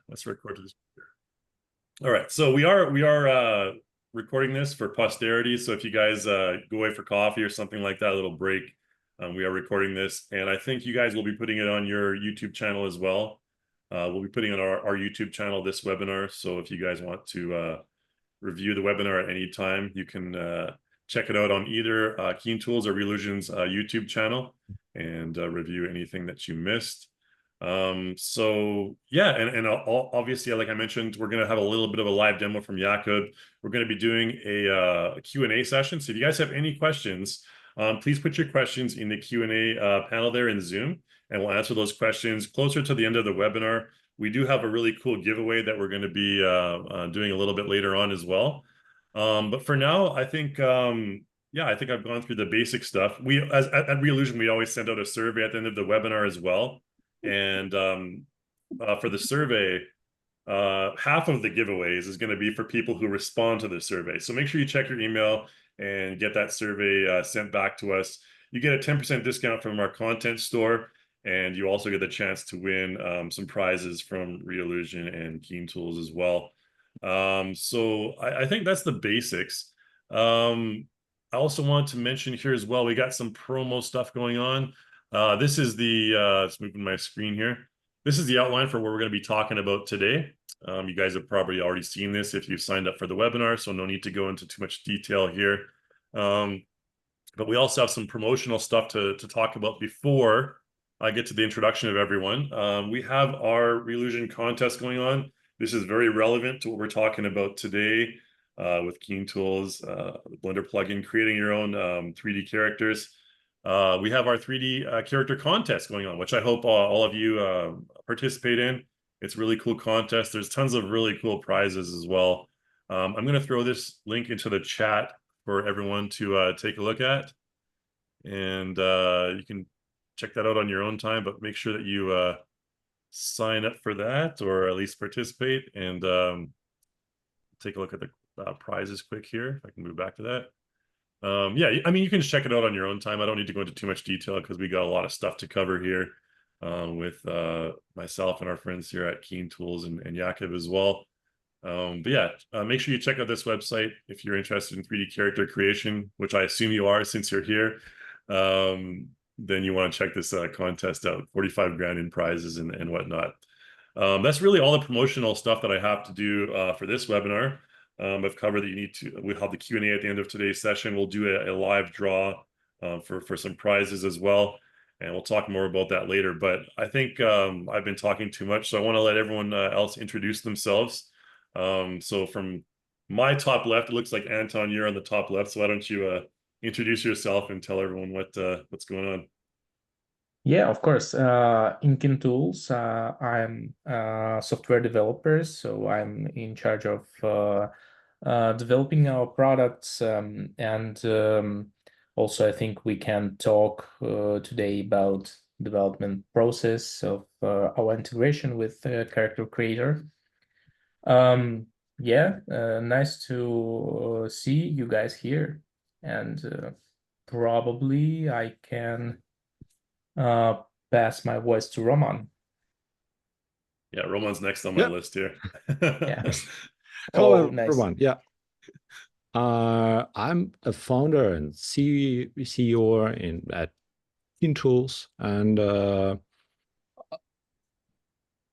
Let's record this. All right, so we are recording this for posterity. So if you guys go away for coffee or something like that, a little break, we are recording this, and I think you guys will be putting it on your YouTube channel as well. We'll be putting on our YouTube channel this webinar. So if you guys want to review the webinar at any time, you can check it out on either KeenTools or Reallusion's YouTube channel and review anything that you missed. So yeah, and obviously, like I mentioned, we're going to have a little bit of a live demo from Jakub. We're going to be doing a Q&A session. So if you guys have any questions, please put your questions in the Q&A panel there in Zoom, and we'll answer those questions closer to the end of the webinar. We do have a really cool giveaway that we're going to be doing a little bit later on as well. But for now, I think, yeah, I think I've gone through the basic stuff. At Reallusion, we always send out a survey at the end of the webinar as well. And for the survey, half of the giveaways is going to be for people who respond to the survey. So make sure you check your email and get that survey sent back to us. You get a 10% discount from our content store, and you also get the chance to win some prizes from Reallusion and KeenTools as well. So I think that's the basics. I also want to mention here as well, we got some promo stuff going on. This is let's move my screen here. This is the outline for what we're going to be talking about today. You guys have probably already seen this if you've signed up for the webinar, so no need to go into too much detail here. But we also have some promotional stuff to talk about before I get to the introduction of everyone. We have our Reallusion contest going on. This is very relevant to what we're talking about today with KeenTools, the Blender plugin, creating your own 3D characters. We have our 3D character contest going on, which I hope all of you participate in. It's a really cool contest. There's tons of really cool prizes as well. I'm going to throw this link into the chat for everyone to take a look at. And you can check that out on your own time, but make sure that you sign up for that, or at least participate, and take a look at the prizes quick here. If I can move back to that. Yeah, I mean, you can just check it out on your own time. I don't need to go into too much detail because we got a lot of stuff to cover here with myself and our friends here at KeenTools and Jakub as well. But yeah, make sure you check out this website if you're interested in 3D character creation, which I assume you are since you're here. Then you want to check this contest out, 45 grand in prizes and whatnot. That's really all the promotional stuff that I have to do for this webinar. I've covered that we'll have the Q&A at the end of today's session. We'll do a live draw for some prizes as well. And we'll talk more about that later. But I think I've been talking too much, so I want to let everyone else introduce themselves. So from my top left, it looks like Anton, you're on the top left. So why don't you introduce yourself and tell everyone what's going on? Yeah, of course. In KeenTools, I'm a software developer, so I'm in charge of developing our products, and also I think we can talk today about development process of our integration with Character Creator. Yeah, nice to see you guys here, and probably I can pass my voice to Roman. Yeah, Roman's next on my list here. Yeah. Hello, nice. everyone. Yeah. I'm a founder and CEO at KeenTools, and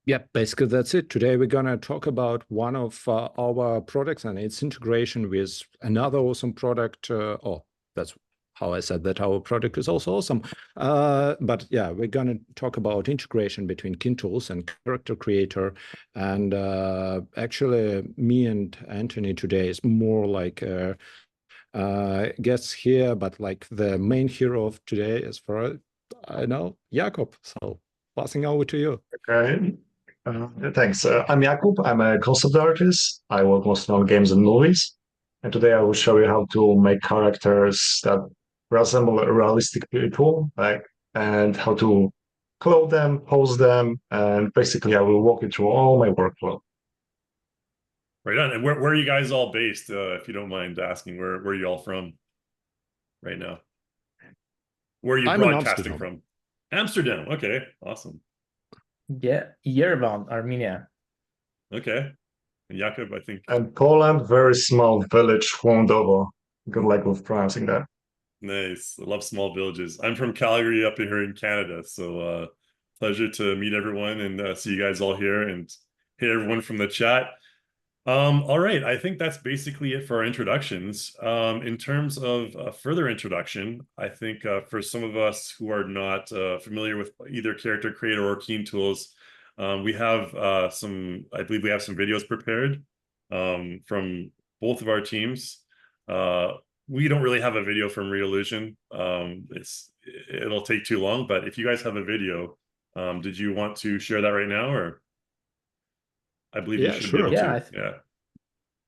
yeah, basically that's it. Today we're gonna talk about one of our products and its integration with another awesome product. Oh, that's how I said that our product is also awesome. But yeah, we're gonna talk about integration between KeenTools and Character Creator. And actually, me and Anthony today is more like guests here, but like the main hero of today, as far as I know, Jakub. So passing over to you. Okay. Thanks. I'm Jakub. I'm a concept artist. I work mostly on games and movies. And today I will show you how to make characters that resemble realistic people, and how to clothe them, pose them, and basically I will walk you through all my workflow. Right on. And where are you guys all based? If you don't mind asking, where are you all from right now? Where are you broadcasting from? Amsterdam. Okay, awesome. Yeah, Yerevan, Armenia. Okay. And Jakub, I think. And Poland, very small village, Łądowo. Good luck with pronouncing that. Nice. I love small villages. I'm from Calgary up here in Canada. So pleasure to meet everyone and see you guys all here and hey everyone from the chat. All right, I think that's basically it for our introductions. In terms of further introduction, I think for some of us who are not familiar with either Character Creator or KeenTools, we have I believe we have some videos prepared from both of our teams. We don't really have a video from Reallusion. It'll take too long, but if you guys have a video, did you want to share that right now, or? I believe you should be able to.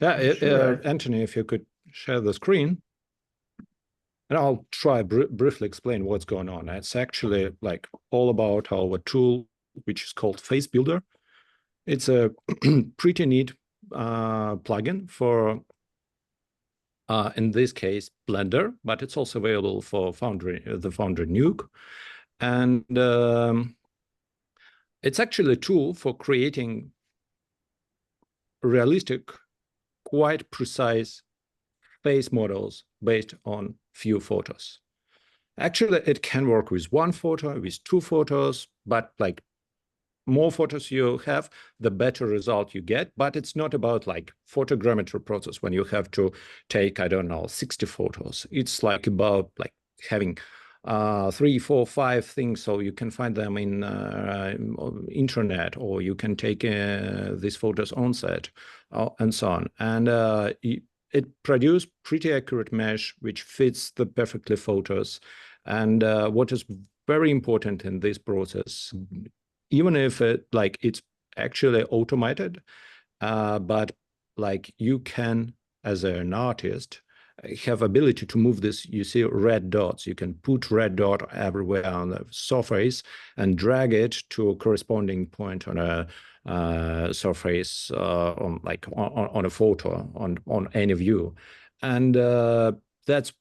Sure. Anthony, if you could share the screen, and I'll try briefly explain what's going on. It's actually like all about our tool, which is called FaceBuilder. It's a pretty neat plugin for, in this case, Blender, but it's also available for the Foundry Nuke. And it's actually a tool for creating realistic, quite precise face models based on few photos. Actually, it can work with one photo, with two photos, but like more photos you have, the better result you get. But it's not about like photogrammetry process when you have to take, I don't know, 60 photos. It's like about like having 3, 4, 5 things, so you can find them in internet, or you can take these photos on set, and so on. And it produced pretty accurate mesh, which fits the perfectly photos. And what is very important in this process, even if it's actually automated, but like you can, as an artist, have ability to move this. You see red dots. You can put red dot everywhere on the surface and drag it to a corresponding point on a surface, on a photo, on any view. And that's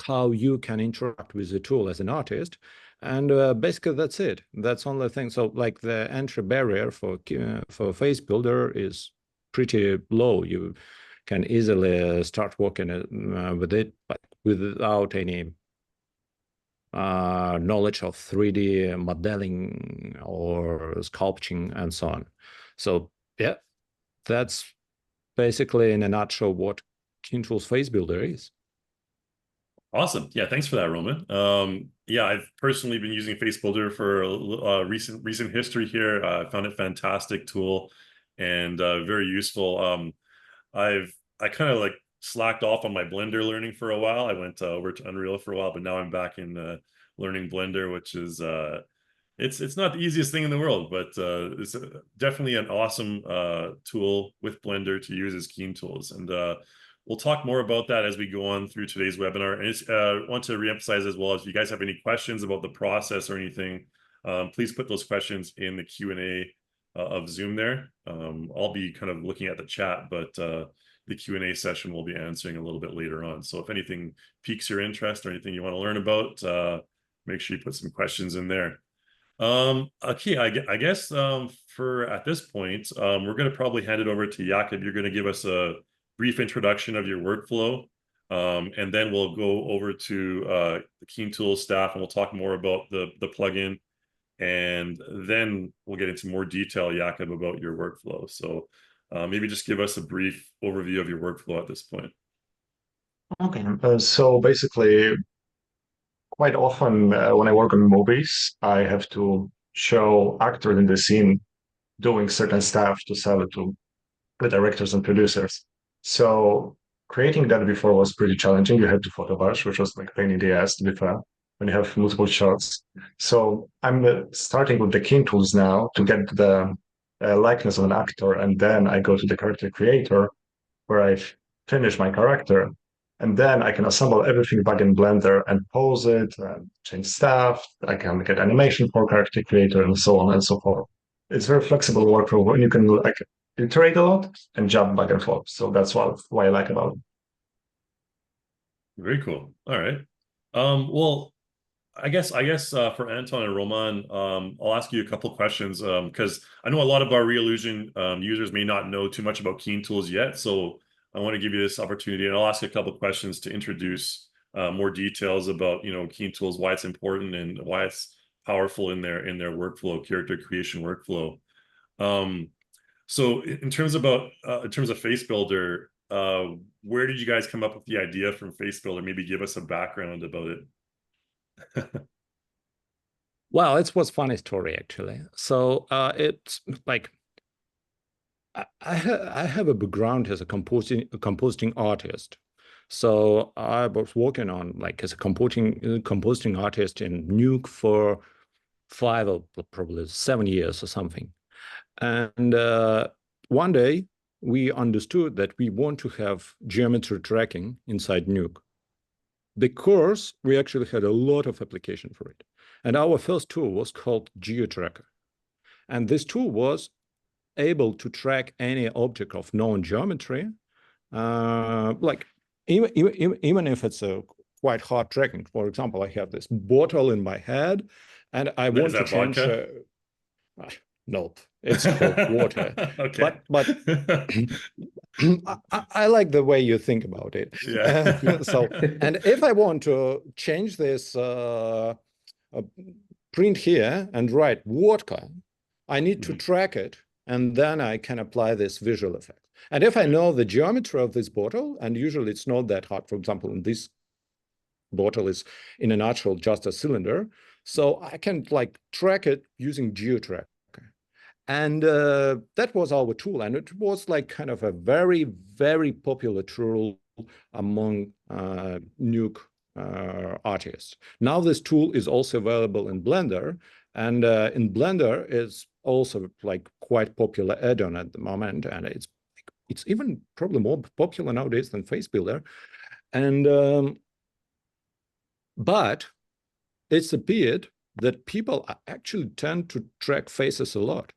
how you can interact with the tool as an artist. And basically that's it. That's only thing. So like the entry barrier for FaceBuilder is pretty low. You can easily start working with it, but without any knowledge of 3D modeling or sculpting and so on. So yeah, that's basically in a nutshell what KeenTools FaceBuilder is. Awesome. Yeah, thanks for that, Roman. Yeah, I've personally been using FaceBuilder for a recent history here. I found it a fantastic tool and very useful. I kind of like slacked off on my Blender learning for a while. I went over to Unreal for a while, but now I'm back in learning Blender, which is it's not the easiest thing in the world, but it's definitely an awesome tool with Blender to use as KeenTools. And we'll talk more about that as we go on through today's webinar. And I want to reemphasize as well, if you guys have any questions about the process or anything, please put those questions in the Q&A of Zoom there. I'll be kind of looking at the chat, but the Q&A session we'll be answering a little bit later on. So if anything piques your interest or anything you want to learn about, make sure you put some questions in there. Okay, I guess for at this point, we're going to probably hand it over to Jakub. You're going to give us a brief introduction of your workflow, and then we'll go over to the KeenTools staff and we'll talk more about the plugin, and then we'll get into more detail, Jakub, about your workflow. So maybe just give us a brief overview of your workflow at this point. Okay, so basically, quite often when I work on movies, I have to show actors in the scene doing certain stuff to sell it to the directors and producers. So creating that before was pretty challenging. You had to photowash, which was like pain in the ass, to be fair, when you have multiple shots. So I'm starting with the KeenTools now to get the likeness of an actor, and then I go to the character creator where I finish my character, and then I can assemble everything back in Blender and pose it and change stuff. I can get animation for character creator and so on and so forth. It's very flexible workflow, and you can like iterate a lot and jump back and forth. So that's why I like about it. Very cool. All right. Well, I guess for Anton and Roman, I'll ask you a couple questions because I know a lot of our Reallusion users may not know too much about KeenTools yet. So I want to give you this opportunity, and I'll ask a couple questions to introduce more details about KeenTools, why it's important, and why it's powerful in their workflow, character creation workflow. So in terms of FaceBuilder, where did you guys come up with the idea from FaceBuilder? Maybe give us a background about it. Well, it was a funny story actually. So it's like I have a background as a composting artist. So I was working on like as a composting artist in Nuke for 5 or probably 7 years or something. And one day we understood that we want to have geometry tracking inside Nuke, because we actually had a lot of application for it. And our first tool was called GeoTracker. And this tool was able to track any object of known geometry, like even if it's a quite hard tracking. For example, I have this bottle in my head, and I want to change. Nope, it's called water. Okay. But I like the way you think about it. Yeah. So, and if I want to change this print here and write vodka, I need to track it, and then I can apply this visual effect. And if I know the geometry of this bottle, and usually it's not that hard, for example, in this bottle is in a nutshell just a cylinder, so I can like track it using GeoTracker. And that was our tool, and it was like kind of a very, very popular tool among Nuke artists. Now this tool is also available in Blender, and in Blender is also like quite popular add-on at the moment, and it's even probably more popular nowadays than FaceBuilder. And but it's appeared that people actually tend to track faces a lot,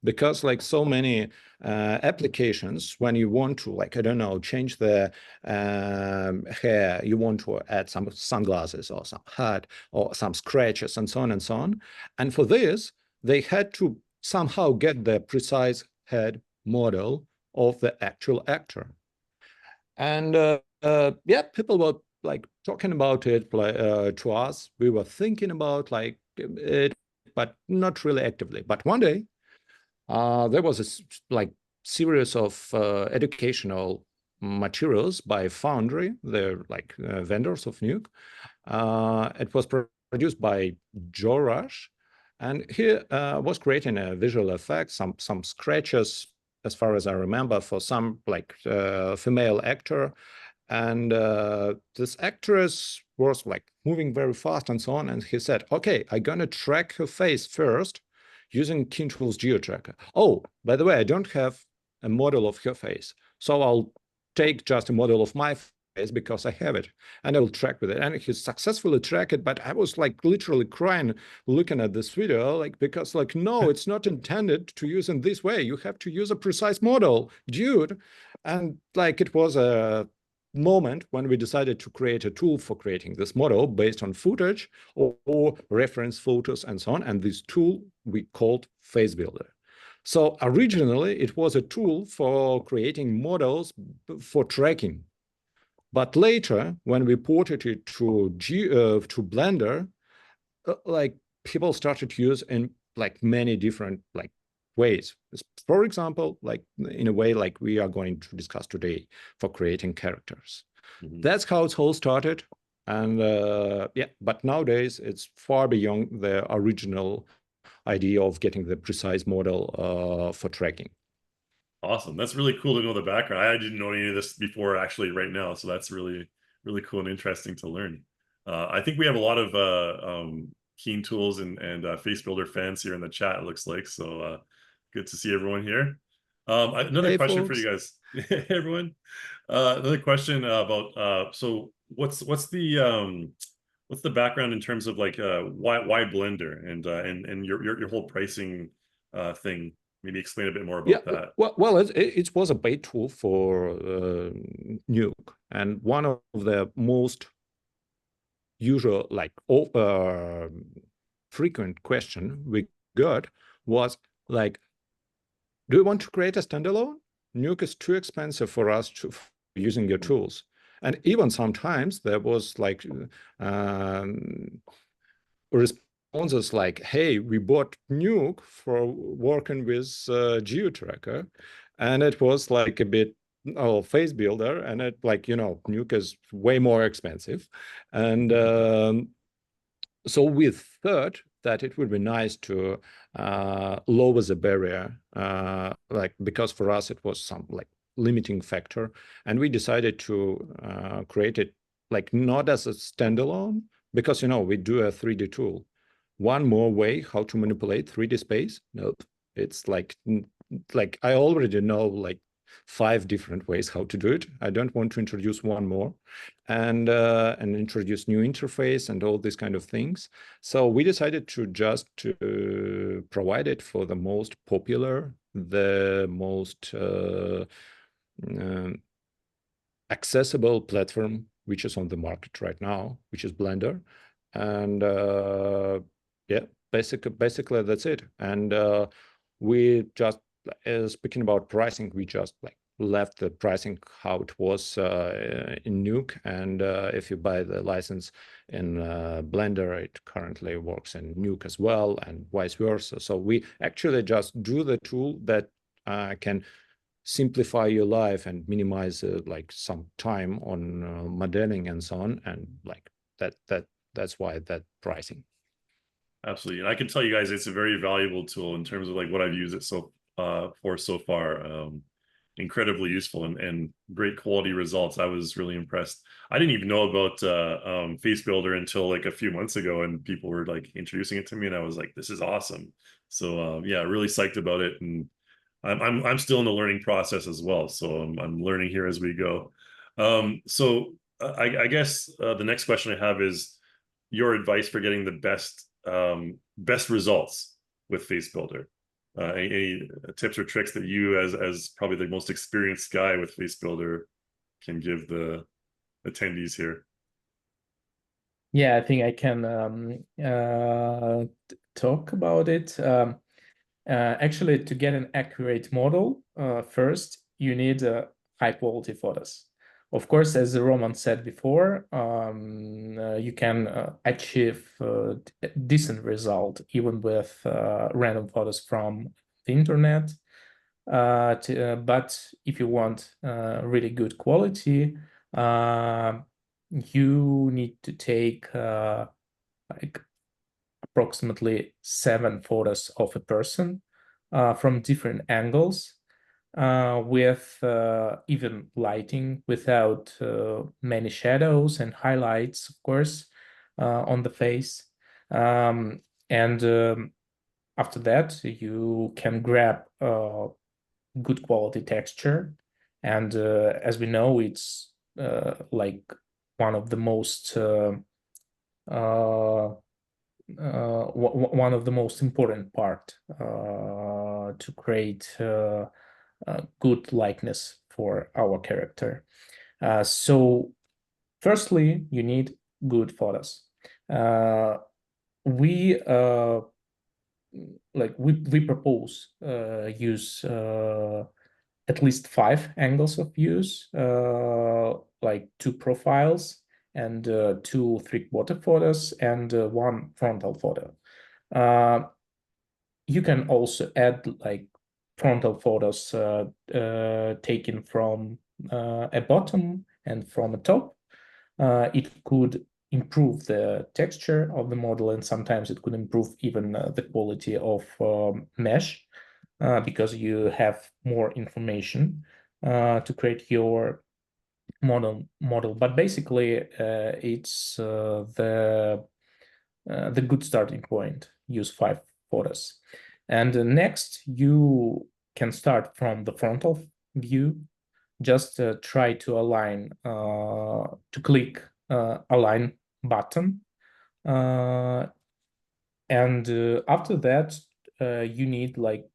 because like so many applications, when you want to, like, I don't know, change the hair, you want to add some sunglasses or some hat or some scratches and so on and so on. And for this, they had to somehow get the precise head model of the actual actor. And yeah, people were like talking about it to us. We were thinking about like it, but not really actively. But one day, there was a like series of educational materials by Foundry. They're like vendors of Nuke. It was produced by Joe Rush, and he was creating a visual effect, some scratches, as far as I remember, for some like female actor. And this actress was like moving very fast and so on. And he said, okay, I'm gonna track her face first using KeenTools GeoTracker. Oh, by the way, I don't have a model of her face, so I'll take just a model of my face because I have it, and I will track with it. And he successfully tracked it, but I was like literally crying looking at this video, like, because like, no, it's not intended to use in this way. You have to use a precise model, dude. And like, it was a moment when we decided to create a tool for creating this model based on footage or reference photos and so on. And this tool we called FaceBuilder. So originally it was a tool for creating models for tracking. But later, when we ported it to Blender, like people started to use in like many different like ways. For example, like in a way like we are going to discuss today, for creating characters. That's how it all started. And yeah, but nowadays it's far beyond the original idea of getting the precise model for tracking. Awesome. That's really cool to know the background. I didn't know any of this before actually right now. So that's really, really cool and interesting to learn. I think we have a lot of KeenTools and FaceBuilder fans here in the chat, it looks like. So good to see everyone here. Another question for you guys. Hey, everyone. Another question about so what's the background in terms of like why Blender and your whole pricing thing? Maybe explain a bit more about that. Well, it was a paid tool for Nuke, and one of the most usual, like frequent question we got was like, do you want to create a standalone? Nuke is too expensive for us to using your tools. And even sometimes there was like responses like, hey, we bought Nuke for working with GeoTracker, and it was like a bit FaceBuilder, and it like, you know, Nuke is way more expensive. And so we thought that it would be nice to lower the barrier, like, because for us it was some like limiting factor, and we decided to create it like not as a standalone, because, you know, we do a 3D tool. One more way how to manipulate 3D space? Nope. It's like I already know like 5 different ways how to do it. I don't want to introduce one more, and introduce new interface and all these kind of things. So we decided to just provide it for the most popular, the most accessible platform which is on the market right now, which is Blender. And yeah, basically that's it. And we just, speaking about pricing, we just like left the pricing how it was in Nuke. And if you buy the license in Blender, it currently works in Nuke as well, and vice versa. So we actually just do the tool that can simplify your life and minimize like some time on modeling and so on. And like that's why that pricing. Absolutely. And I can tell you guys, it's a very valuable tool in terms of like what I've used it so far. Incredibly useful and great quality results. I was really impressed. I didn't even know about FaceBuilder until like a few months ago, and people were like introducing it to me, and I was like, this is awesome. So yeah, really psyched about it. And I'm still in the learning process as well. So I'm learning here as we go. So I guess the next question I have is your advice for getting the best results with FaceBuilder. Any tips or tricks that you, as probably the most experienced guy with FaceBuilder, can give the attendees here? Yeah, I think I can talk about it. Actually, to get an accurate model, first you need high quality photos. Of course, as Roman said before, you can achieve a decent result even with random photos from the internet. But if you want really good quality, you need to take like approximately 7 photos of a person from different angles, with even lighting, without many shadows and highlights, of course, on the face. And after that, you can grab good quality texture. And as we know, it's like one of the most one of the most important part to create good likeness for our character. So firstly, you need good photos. We propose use at least 5 angles of views, like 2 profiles and 2 3/4 photos and 1 frontal photo. You can also add like frontal photos taken from a bottom and from a top. It could improve the texture of the model, and sometimes it could improve even the quality of mesh, because you have more information to create your model. But basically, it's the good starting point. Use 5 photos, and next you can start from the frontal view. Just try to align, to click align button, and after that you need like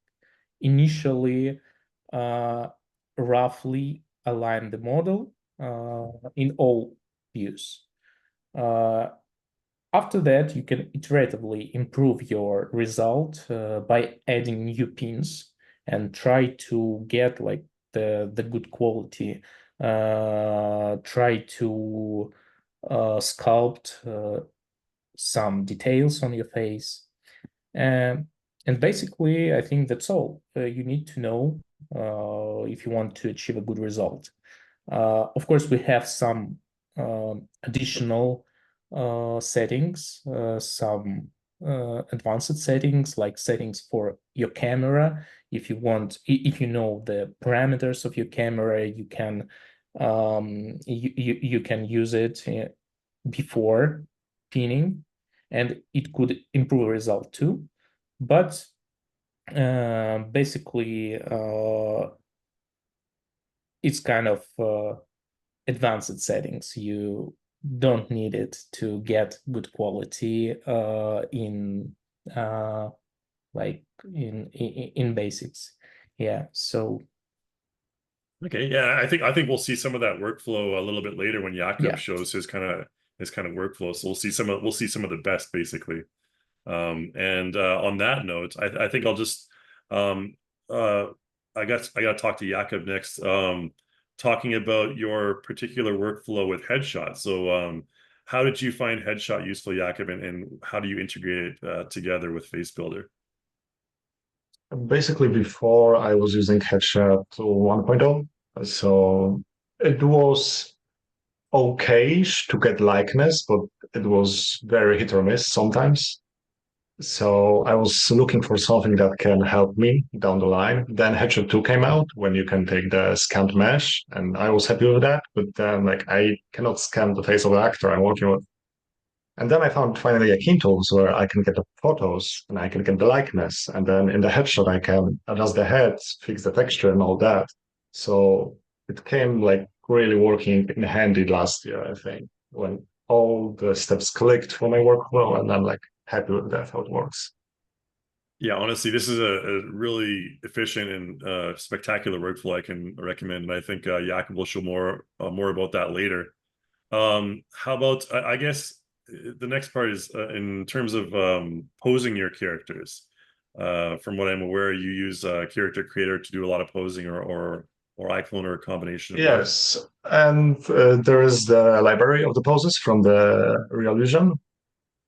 initially roughly align the model in all views. After that, you can iteratively improve your result by adding new pins and try to get like the good quality. Try to sculpt some details on your face. And basically, I think that's all you need to know if you want to achieve a good result. Of course, we have some additional settings, some advanced settings, like settings for your camera. If you want, if you know the parameters of your camera, you can you can use it before pinning, and it could improve result too. But basically, it's kind of advanced settings. You don't need it to get good quality in like in basics. Yeah. So Okay, yeah, I think we'll see some of that workflow a little bit later when Jakub shows his kind of workflow. So we'll see some of the best basically. And on that note, I think I'll just I got to talk to Jakub next. Talking about your particular workflow with headshot. So how did you find headshot useful, Jakub, and how do you integrate it together with FaceBuilder? Basically, before I was using headshot 1.0, so it was okay to get likeness, but it was very hit or miss sometimes. So I was looking for something that can help me down the line. Then Headshot 2 came out when you can take the scanned mesh, and I was happy with that. But then like I cannot scan the face of the actor I'm working with. And then I found finally a KeenTools where I can get the photos and I can get the likeness. And then in the headshot I can adjust the head, fix the texture and all that. So it came like really working in handy last year, I think, when all the steps clicked for my workflow, and I'm like happy with that, how it works. Yeah, honestly, this is a really efficient and spectacular workflow I can recommend, and I think Jakub will show more about that later. How about I guess the next part is in terms of posing your characters. From what I'm aware, you use Character Creator to do a lot of posing, or iClone, or a combination of yes, and there is the library of the poses from the Reallusion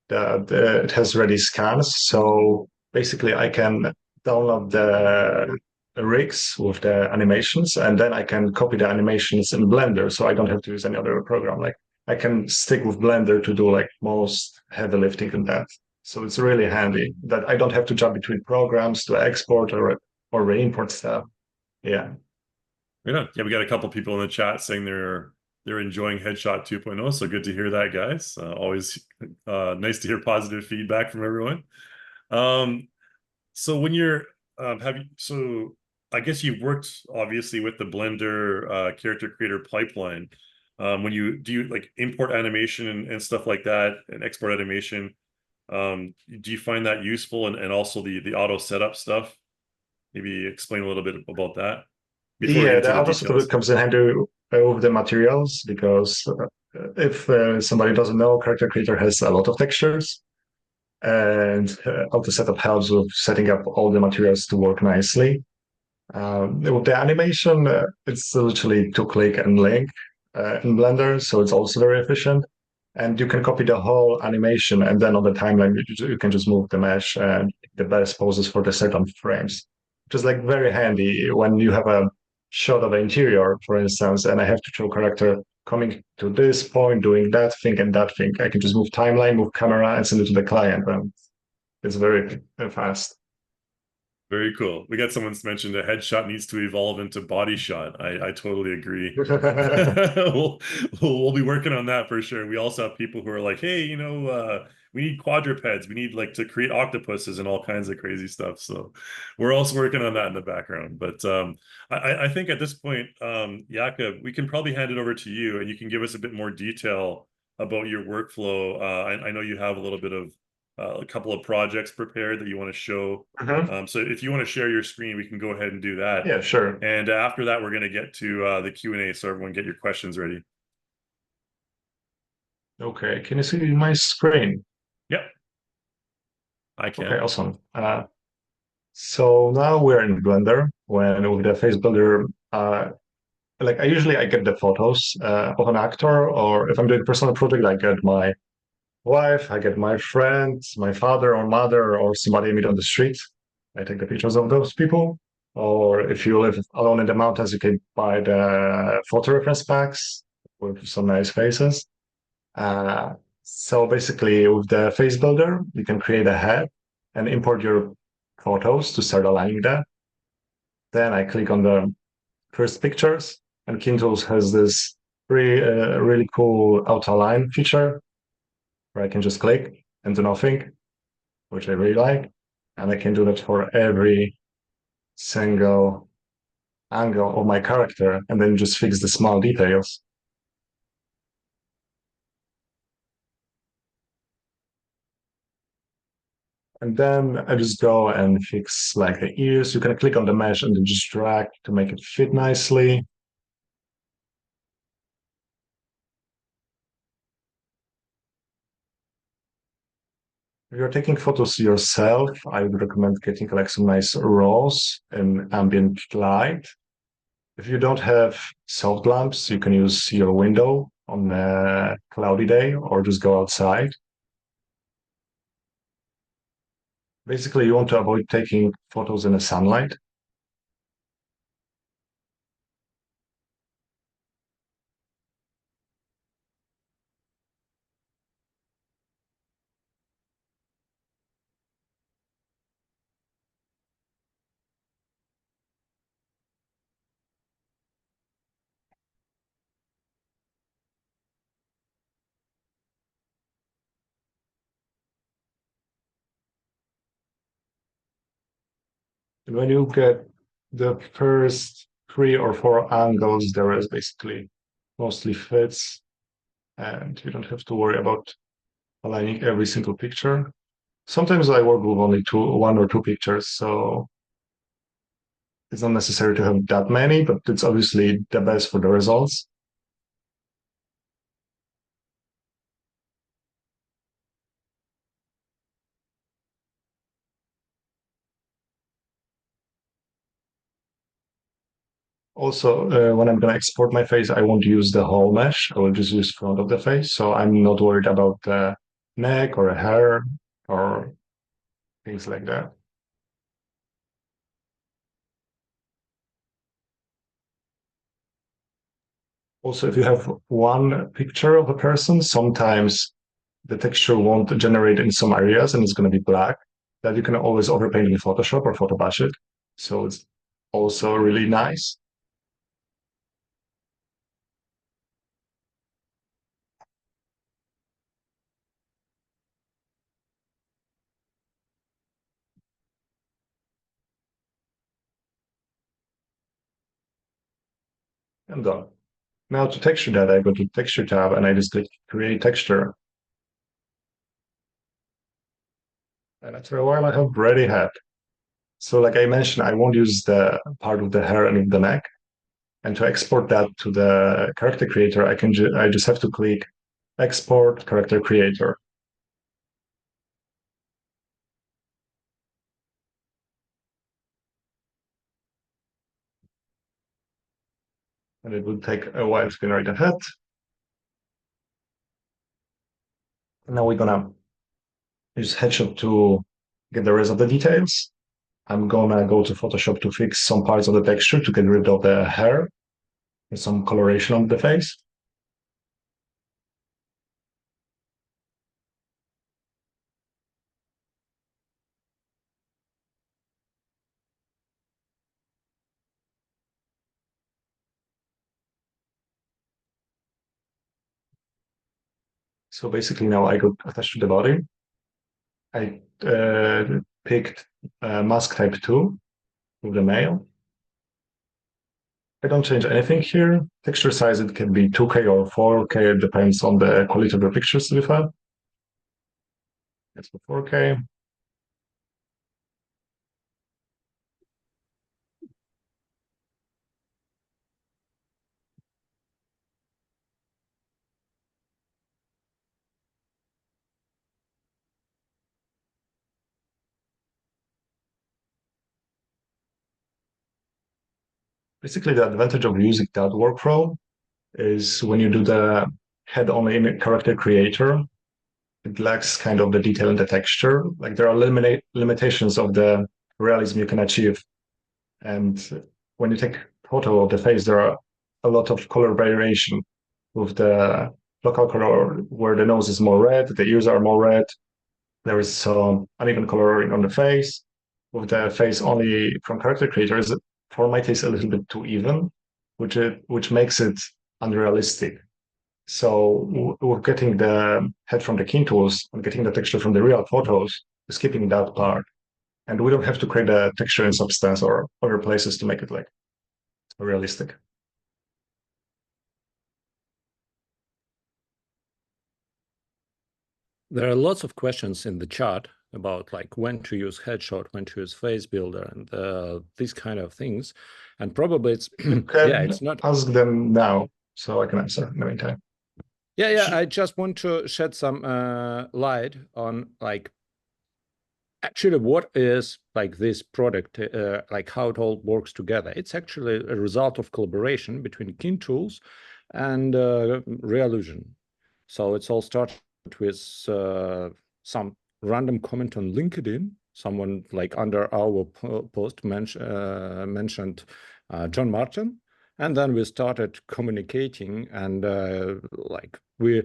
that it has ready scans. So basically, I can download the rigs with the animations, and then I can copy the animations in Blender. So I don't have to use any other program. Like I can stick with Blender to do like most heavy lifting in that. So it's really handy that I don't have to jump between programs to export or re-import stuff. Yeah. Yeah, we got a couple people in the chat saying they're enjoying Headshot 2.0, so good to hear that, guys. Always nice to hear positive feedback from everyone. So when you're so I guess you've worked obviously with the Blender Character Creator pipeline. When you like import animation and stuff like that, and export animation, do you find that useful, and also the auto setup stuff? Maybe explain a little bit about that. Yeah, the auto setup comes in handy with the materials, because if somebody doesn't know, Character Creator has a lot of textures, and auto setup helps with setting up all the materials to work nicely. With the animation, it's literally 2-click and link in Blender, so it's also very efficient. And you can copy the whole animation, and then on the timeline, you can just move the mesh and the best poses for the certain frames, which is like very handy when you have a shot of the interior, for instance, and I have to show character coming to this point, doing that thing and that thing. I can just move timeline, move camera, and send it to the client, and it's very fast. Very cool. We got someone's mentioned a headshot needs to evolve into body shot. I totally agree. we'll be working on that for sure. We also have people who are like, hey, we need quadrupeds. We need like to create octopuses and all kinds of crazy stuff. So we're also working on that in the background. But I think at this point, Jakub, we can probably hand it over to you, and you can give us a bit more detail about your workflow. I know you have a little bit of a couple of projects prepared that you want to show. So if you want to share your screen, we can go ahead and do that. Yeah, sure. And after that, we're going to get to the Q&A, so everyone get your questions ready. Okay, can you see my screen? Yep. I can. Okay, awesome. So now we're in Blender when with the FaceBuilder, like I get the photos of an actor, or if I'm doing personal project, I get my wife, I get my friends, my father or mother, or somebody I meet on the street. I take the pictures of those people. Or if you live alone in the mountains, you can buy the photo reference packs with some nice faces. So basically, with the FaceBuilder, you can create a head and import your photos to start aligning that. Then I click on the first pictures, and KeenTools has this really cool auto align feature where I can just click and do nothing, which I really like. And I can do that for every single angle of my character, and then just fix the small details. And then I just go and fix like the ears. You can click on the mesh and then just drag to make it fit nicely. If you're taking photos yourself, I would recommend getting like some nice raws and ambient light. If you don't have soft lamps, you can use your window on a cloudy day or just go outside. Basically, you want to avoid taking photos in the sunlight. And when you get the first 3 or 4 angles, there is basically mostly fits, and you don't have to worry about aligning every single picture. Sometimes I work with only 1 or 2 pictures, so it's not necessary to have that many, but it's obviously the best for the results. Also, when I'm going to export my face, I won't use the whole mesh. I will just use front of the face. So I'm not worried about the neck or a hair or things like that. Also, if you have one picture of a person, sometimes the texture won't generate in some areas and it's going to be black. That you can always overpaint in Photoshop or photobash it. So it's also really nice. I'm done. Now to texture that, I go to Texture tab and I just click Create Texture. And after a while, I have ready head. So like I mentioned, I won't use the part of the hair and the neck. And to export that to the character creator, I just have to click Export Character Creator. And it will take a while to generate a head. Now we're gonna use headshot to get the rest of the details. I'm gonna go to Photoshop to fix some parts of the texture to get rid of the hair and some coloration on the face. So basically now I got attached to the body. I picked mask type 2 with the male. I don't change anything here. Texture size, it can be 2K or 4K. It depends on the quality of the pictures we've had. It's for 4K. basically the advantage of using that workflow is when you do the head only in a character creator, it lacks kind of the detail and the texture. Like there are limitations of the realism you can achieve. And when you take photo of the face, there are a lot of color variation with the local color where the nose is more red, the ears are more red. There is some uneven coloring on the face. With the face only from character creators, for my taste, a little bit too even, which makes it unrealistic. So we're getting the head from the KeenTools and getting the texture from the real photos, skipping that part. And we don't have to create a texture in Substance or other places to make it like realistic. There are lots of questions in the chat about like when to use headshot, when to use FaceBuilder, and these kind of things. And probably it's yeah, it's not. Ask them now, so I can answer in the meantime. Yeah. I just want to shed some light on like actually what is like this product, like how it all works together. It's actually a result of collaboration between KeenTools and Reallusion. So it's all started with some random comment on LinkedIn. Someone like under our post mentioned John Martin. And then we started communicating, and like we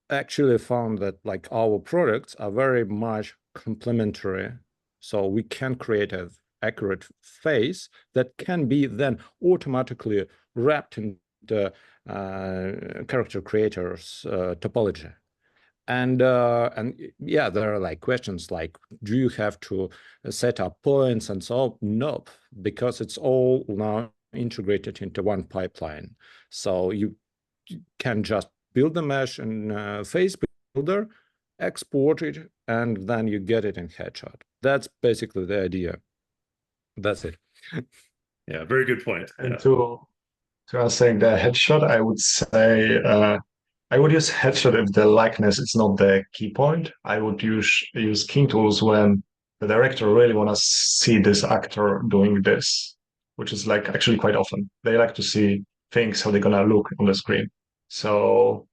actually found that like our products are very much complementary. So we can create an accurate face that can be then automatically wrapped in the character creators topology. And yeah, there are like questions like, do you have to set up points and so on? Nope, because it's all now integrated into one pipeline. So you can just build the mesh in FaceBuilder, export it, and then you get it in headshot. That's basically the idea. That's it. Yeah, very good point. And Yeah. to answer the headshot, I would say I would use headshot if the likeness is not the key point. I would use KeenTools when the director really want to see this actor doing this, which is like actually quite often. They like to see things, how they're gonna look on the screen. So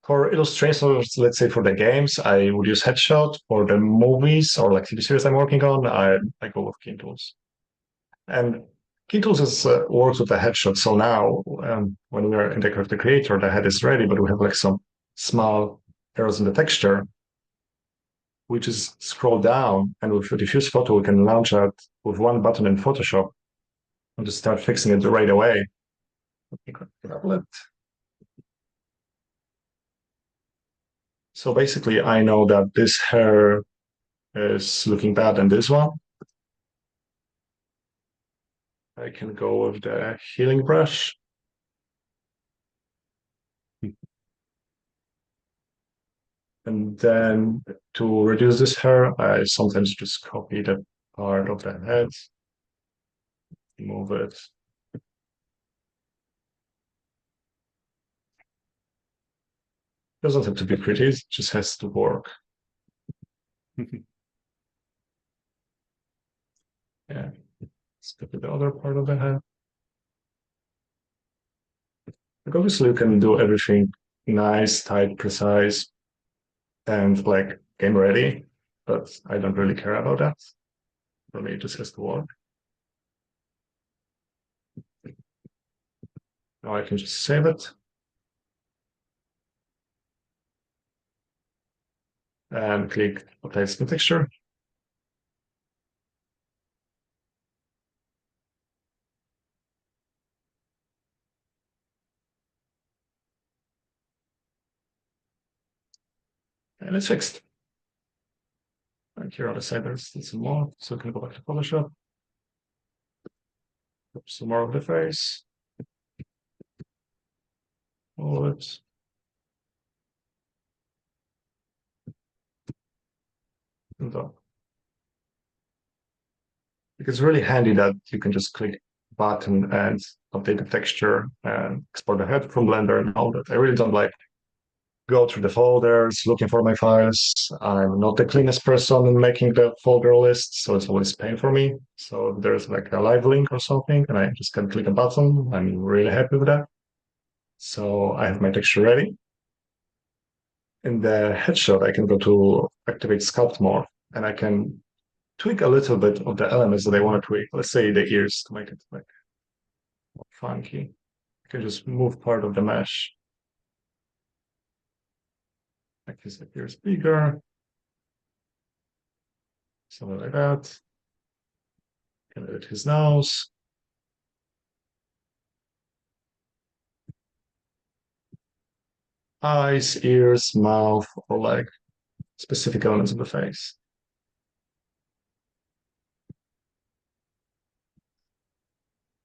for illustrations, let's say for the games, I would use headshot. For the movies or like TV series I'm working on, I go with KeenTools. And KeenTools is works with the headshot. So now, when we are in the character creator, the head is ready, but we have like some small errors in the texture. We just scroll down, and with a diffuse photo, we can launch it with one button in Photoshop and just start fixing it right away. So basically, I know that this hair is looking bad in this one. I can go with the healing brush. And then to reduce this hair, I sometimes just copy the part of the head, move it. Doesn't have to be pretty, it just has to work. Yeah, let's copy the other part of the head. Like obviously you can do everything nice, tight, precise, and like game ready, but I don't really care about that. For me, it just has to work. Now I can just save it. And click Apply Skin Texture. And it's fixed. And here on the side, there's some more. So we can go back to Photoshop. Some more of the face. All of it. And done. It's really handy that you can just click button and update the texture and export the head from Blender and all that. I really don't like go through the folders, looking for my files. I'm not the cleanest person in making the folder list, so it's always pain for me. So if there's like a live link or something, and I just can click a button, I'm really happy with that. So I have my texture ready. In the headshot, I can go to activate sculpt more, and I can tweak a little bit of the elements that I want to tweak. Let's say the ears to make it like more funky. I can just move part of the mesh. Make his ears bigger. Something like that. Can edit his nose. Eyes, ears, mouth, or like specific elements of the face.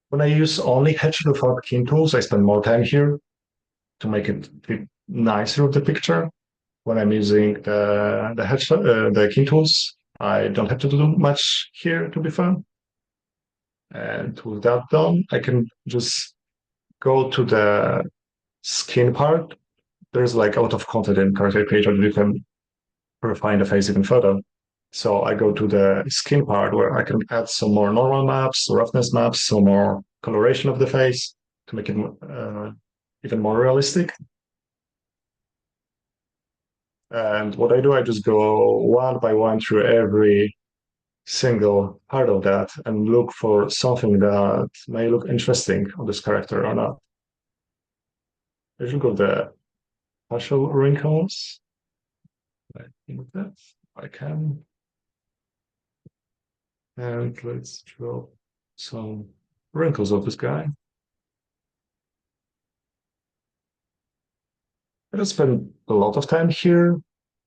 When I use only headshot without KeenTools, I spend more time here to make it nicer with the picture. When I'm using the headshot, the KeenTools, I don't have to do much here to be fun. And with that done, I can just go to the skin part. There's like a lot of content in Character Creator that you can refine the face even further. So I go to the skin part where I can add some more normal maps, roughness maps, some more coloration of the face to make it even more realistic. And what I do, I just go one by one through every single part of that and look for something that may look interesting on this character or not. I should go the partial wrinkles. I think that I can. And let's draw some wrinkles of this guy. I don't spend a lot of time here.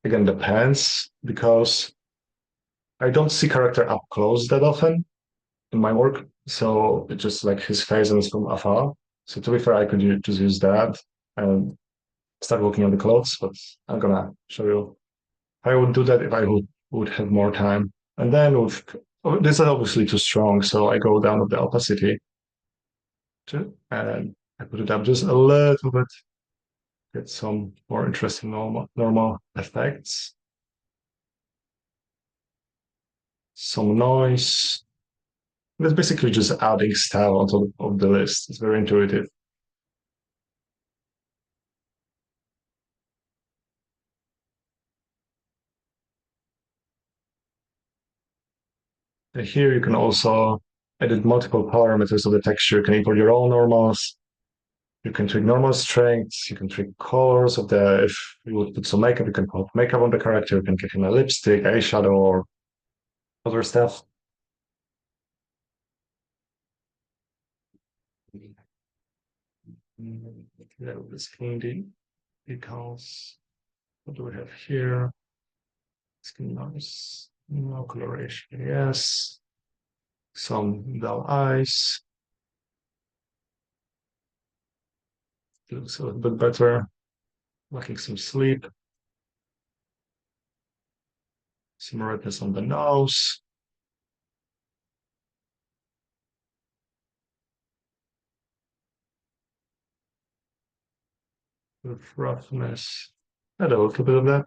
Again, depends, because I don't see character up close that often in my work. So it's just like his face and it's from afar. So to be fair, I could just use that and start working on the clothes, but I'm gonna show you how I would do that if I would have more time. And then with this is obviously too strong, so I go down with the opacity and I put it up just a little bit, get some more interesting normal effects. Some noise. That's basically just adding style on top of the list. It's very intuitive. And here you can also edit multiple parameters of the texture. You can import your own normals. You can tweak normal strengths. You can tweak colors of the, if you would put some makeup, you can put makeup on the character. You can give him a lipstick, eyeshadow, or other stuff. The skin details. What do we have here? Skin noise, no coloration, yes. Some dull eyes. Looks a little bit better. Lacking some sleep. Some redness on the nose. With roughness. Add a little bit of that.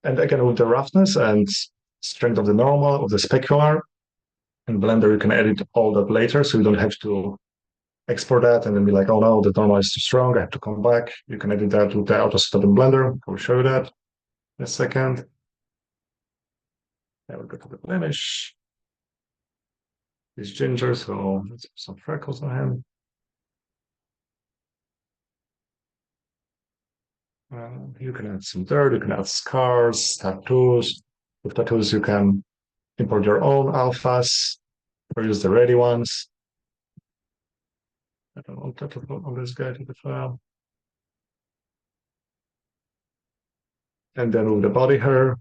And again, with the roughness and strength of the normal, of the specular, in Blender, you can edit all that later, so you don't have to export that and then be like, oh no, the normal is too strong, I have to come back. You can edit that with the auto setup in Blender. I will show you that in a second. I will go to the blemish. He's ginger, so let's put some freckles on him. You can add some dirt, you can add scars, tattoos. With tattoos, you can import your own alphas or use the ready ones. I don't want tattoo on this guy to the file. And then with the body hair,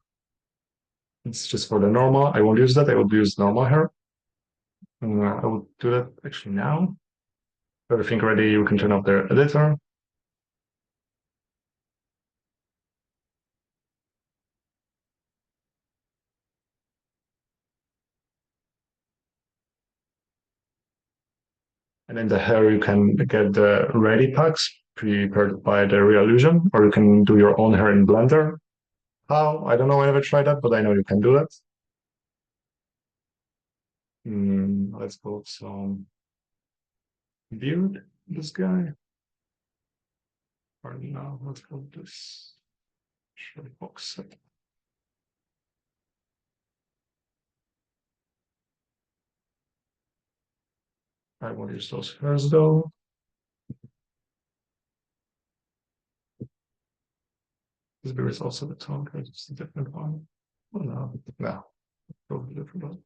it's just for the normal. I won't use that, I will use normal hair. I will do that actually now. Everything ready, you can turn off the editor. And in the hair, you can get the ready packs prepared by the Reallusion, or you can do your own hair in Blender. How? I don't know, I never tried that, but I know you can do that. Let's go with some beard, this guy. Or no, let's go with this short box set. I won't use those hairs though. This beard is also the tongue, it's a different one. Oh no, no, totally different one.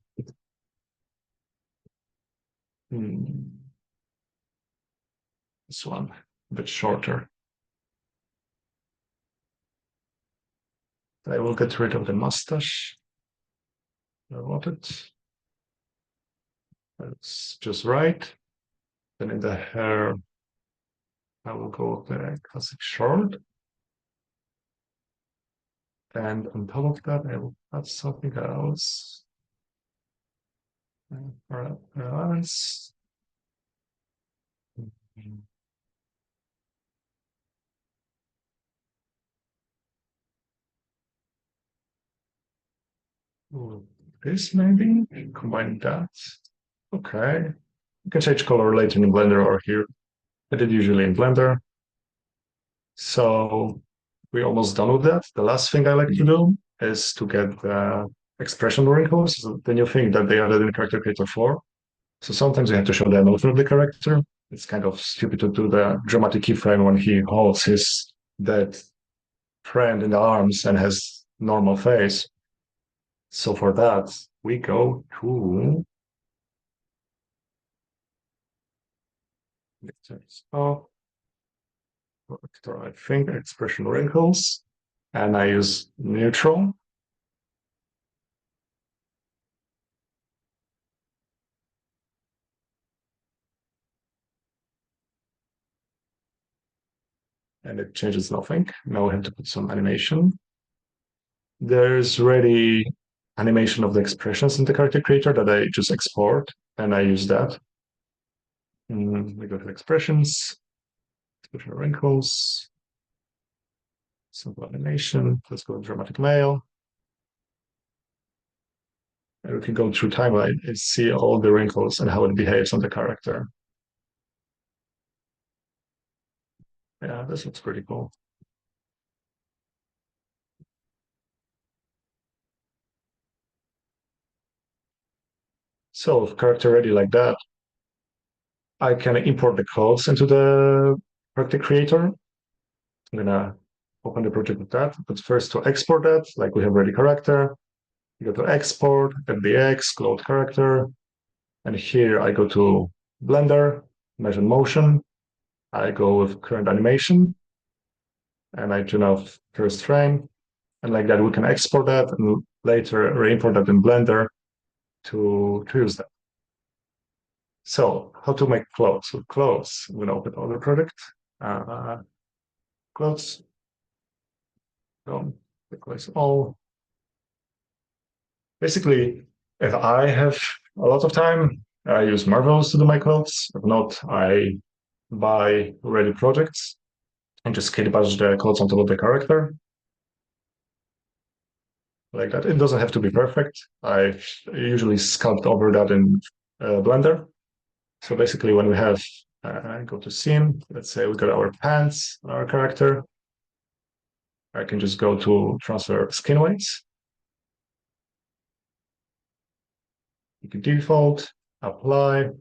This one, a bit shorter. I will get rid of the mustache. I want it. That's just right. Then in the hair, I will go with the classic short. And on top of that, I will add something else. For eyes. This maybe, combine that. Okay. You can change color later in Blender or here. I did usually in Blender. So we're almost done with that. The last thing I like to do is to get the expression wrinkles, the new thing that they added in Character Creator 4. So sometimes you have to show the emotion of the character. It's kind of stupid to do the dramatic keyframe when he holds his dead friend in the arms and has normal face. So for that, we go to I think expression wrinkles, and I use neutral. And it changes nothing. Now we have to put some animation. There's already animation of the expressions in the character creator that I just export, and I use that. We go to expressions, expression wrinkles, simple animation. Let's go to dramatic male. And we can go through timeline and see all the wrinkles and how it behaves on the character. Yeah, this looks pretty cool. So with character ready like that, I can import the codes into the character creator. I'm gonna open the project with that, but first to export that, like we have ready character, you go to export, FBX, cloud character, and here I go to Blender, measure motion, I go with current animation, and I turn off first frame, and like that we can export that and later re-import that in Blender to use that. So how to make clothes? With clothes, I'm gonna open other project, clothes, replace all. Basically, if I have a lot of time, I use Marvels to do my clothes. If not, I buy ready projects and just kit bash the clothes on top of the character. Like that. It doesn't have to be perfect. I usually sculpt over that in Blender. So basically when we have, go to scene, let's say we got our pants on our character. I can just go to transfer skin weights. You can default, apply.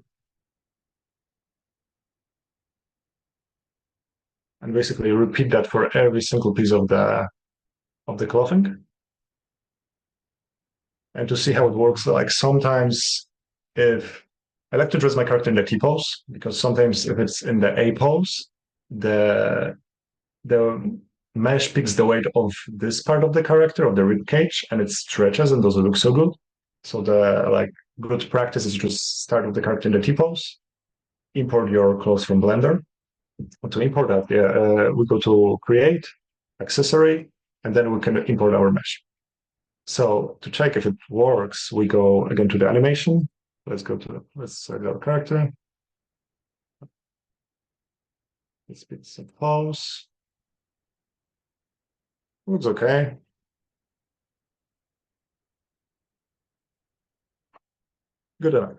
And basically repeat that for every single piece of the clothing. And to see how it works, like sometimes if I like to dress my character in the T pose, because sometimes if it's in the A pose, the mesh picks the weight of this part of the character, of the rib cage, and it stretches and doesn't look so good. So the good practice is just start with the character in the T pose, import your clothes from Blender. To import that, we go to create, accessory, and then we can import our mesh. So to check if it works, we go again to the animation. Let's select our character. Let's put some pose. Looks okay. Good enough.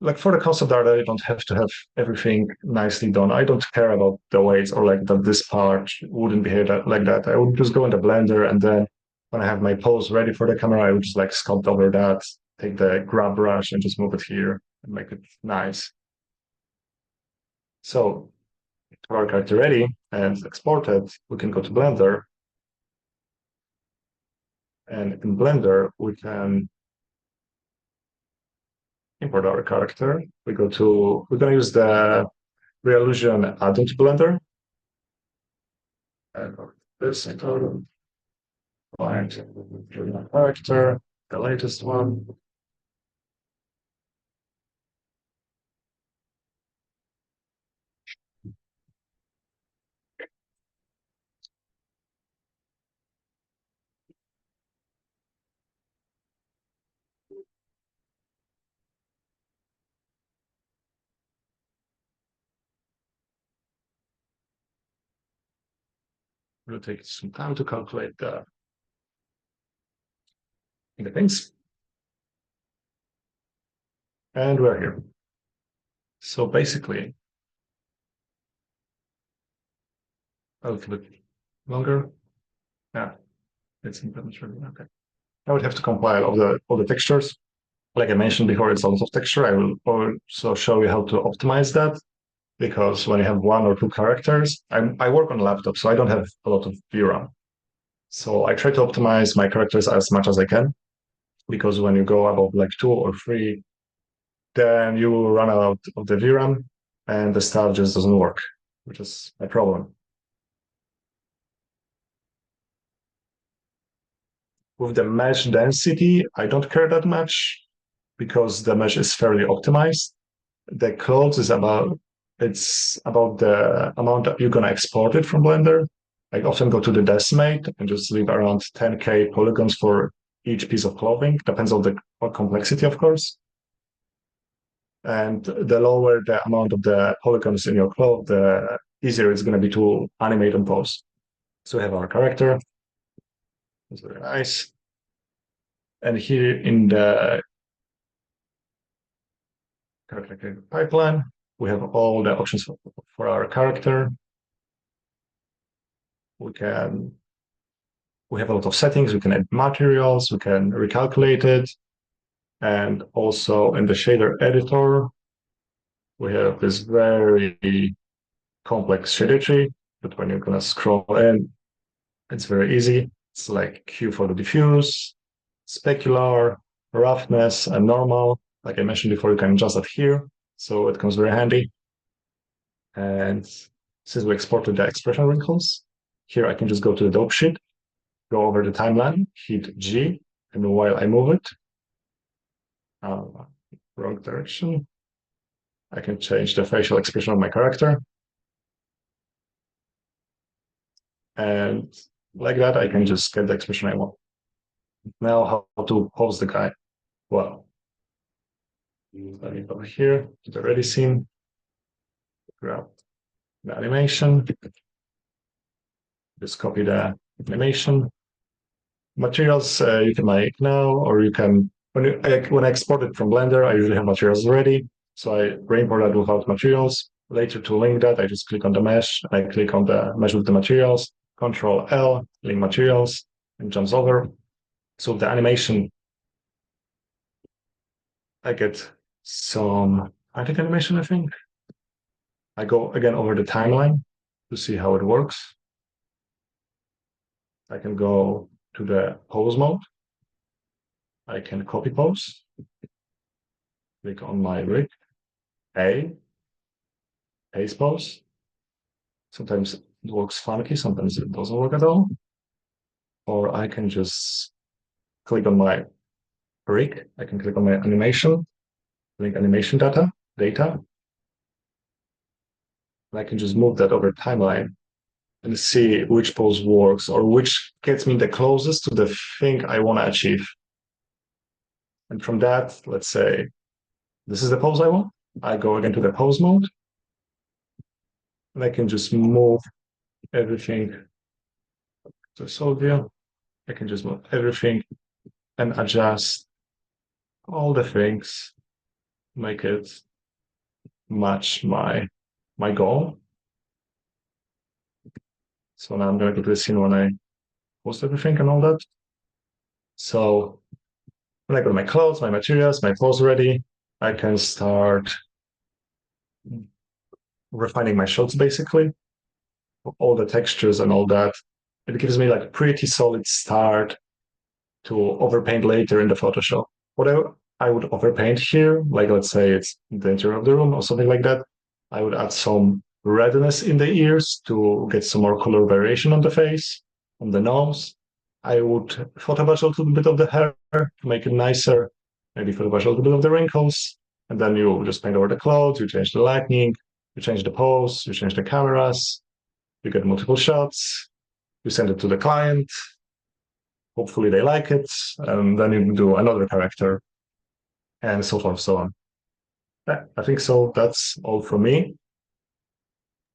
Like for the concept art, I don't have to have everything nicely done. I don't care about the weights or like that this part wouldn't behave like that. I would just go into Blender, and then when I have my pose ready for the camera, I would just like sculpt over that, take the grab brush and just move it here and make it nice. So our character ready and exported, we can go to Blender. And in Blender, we can import our character. We're gonna use the Reallusion add-on to Blender. And this find character, the latest one. It'll take some time to calculate the things. And we're here. So basically, a little bit longer. Yeah, it's okay. I would have to compile all the textures. Like I mentioned before, it's a lot of texture. I will also show you how to optimize that, because when you have one or two characters, I work on a laptop, so I don't have a lot of VRAM. So I try to optimize my characters as much as I can, because when you go above like 2 or 3, then you run out of the VRAM and the stuff just doesn't work, which is a problem. With the mesh density, I don't care that much because the mesh is fairly optimized. The clothes is it's about the amount that you're gonna export it from Blender. I often go to the decimate and just leave around 10K polygons for each piece of clothing. Depends on the complexity, of course. And the lower the amount of the polygons in your cloth, the easier it's going to be to animate and pose. So we have our character. That's very nice. And here in the character pipeline, we have all the options for our character. We have a lot of settings. We can add materials. We can recalculate it. And also in the shader editor, we have this very complex shader tree, but when you're going to scroll in, it's very easy. It's like Q for the diffuse, specular, roughness, and normal. Like I mentioned before, you can adjust that here, so it comes very handy. And since we exported the expression wrinkles, here I can just go to the dope sheet, go over the timeline, hit G, and while I move it, wrong direction, I can change the facial expression of my character. And like that, I can just get the expression I want. Now, how to pose the guy? Well, let me go here to the ready scene, grab the animation, just copy the animation. Materials you can make now, or you can, when I export it from Blender, I usually have materials ready. So I re-import that without materials. Later to link that, I just click on the mesh. I click on the mesh with the materials, Control L, link materials, and jumps over. So the animation, I get some static animation, I think. I go again over the timeline to see how it works. I can go to the pose mode. I can copy pose. Click on my rig. Paste pose. Sometimes it works funky, sometimes it doesn't work at all. Or I can just click on my rig. I can click on my animation, link animation data. And I can just move that over timeline and see which pose works or which gets me the closest to the thing I want to achieve. And from that, let's say this is the pose I want. I go again to the pose mode. And I can just move everything to Solvia. I can just move everything and adjust all the things, make it match my goal. So now I'm going to go to the scene when I post everything and all that. So when I got my clothes, my materials, my clothes ready, I can start refining my shots basically, all the textures and all that. It gives me like a pretty solid start to overpaint later in the Photoshop. What I would overpaint here, like let's say it's the interior of the room or something like that, I would add some redness in the ears to get some more color variation on the face, on the nose. I would photobrush a little bit of the hair to make it nicer, maybe photobrush a little bit of the wrinkles, and then you just paint over the clothes, you change the lighting, you change the pose, you change the cameras, you get multiple shots, you send it to the client, hopefully they like it, and then you do another character, and so forth, so on. Yeah, I think so. That's all from me.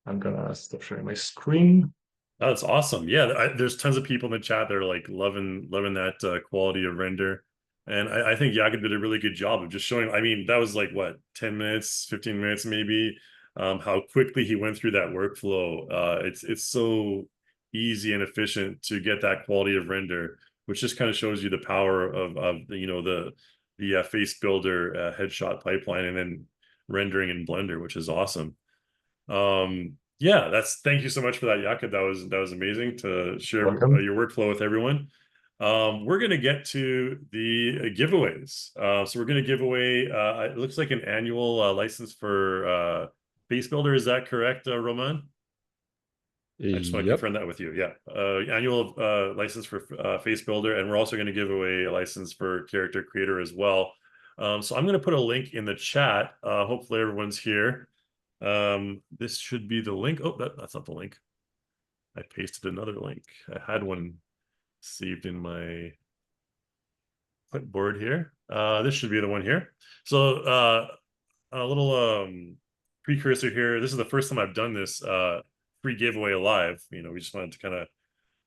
I'm gonna stop sharing my screen. That's awesome. Yeah, there's tons of people in the chat that are like loving that quality of render. And I think Jakub did a really good job of just showing. I mean, that was like what, 10 minutes, 15 minutes maybe, how quickly he went through that workflow. It's so easy and efficient to get that quality of render, which just kind of shows you the power of the FaceBuilder headshot pipeline and then rendering in Blender, which is awesome. Yeah, thank you so much for that, Jakub. That was amazing to share your workflow with everyone. We're going to get to the giveaways. So we're going to give away, it looks like an annual license for FaceBuilder. Is that correct, Roman? I just want to confirm that with you. Yeah, annual license for FaceBuilder, and we're also going to give away a license for Character Creator as well. So I'm going to put a link in the chat. Hopefully everyone's here. This should be the link. Oh, that's not the link. I pasted another link. I had one saved in my clipboard here. This should be the one here. So a little precursor here. This is the first time I've done this free giveaway live. We just wanted to kind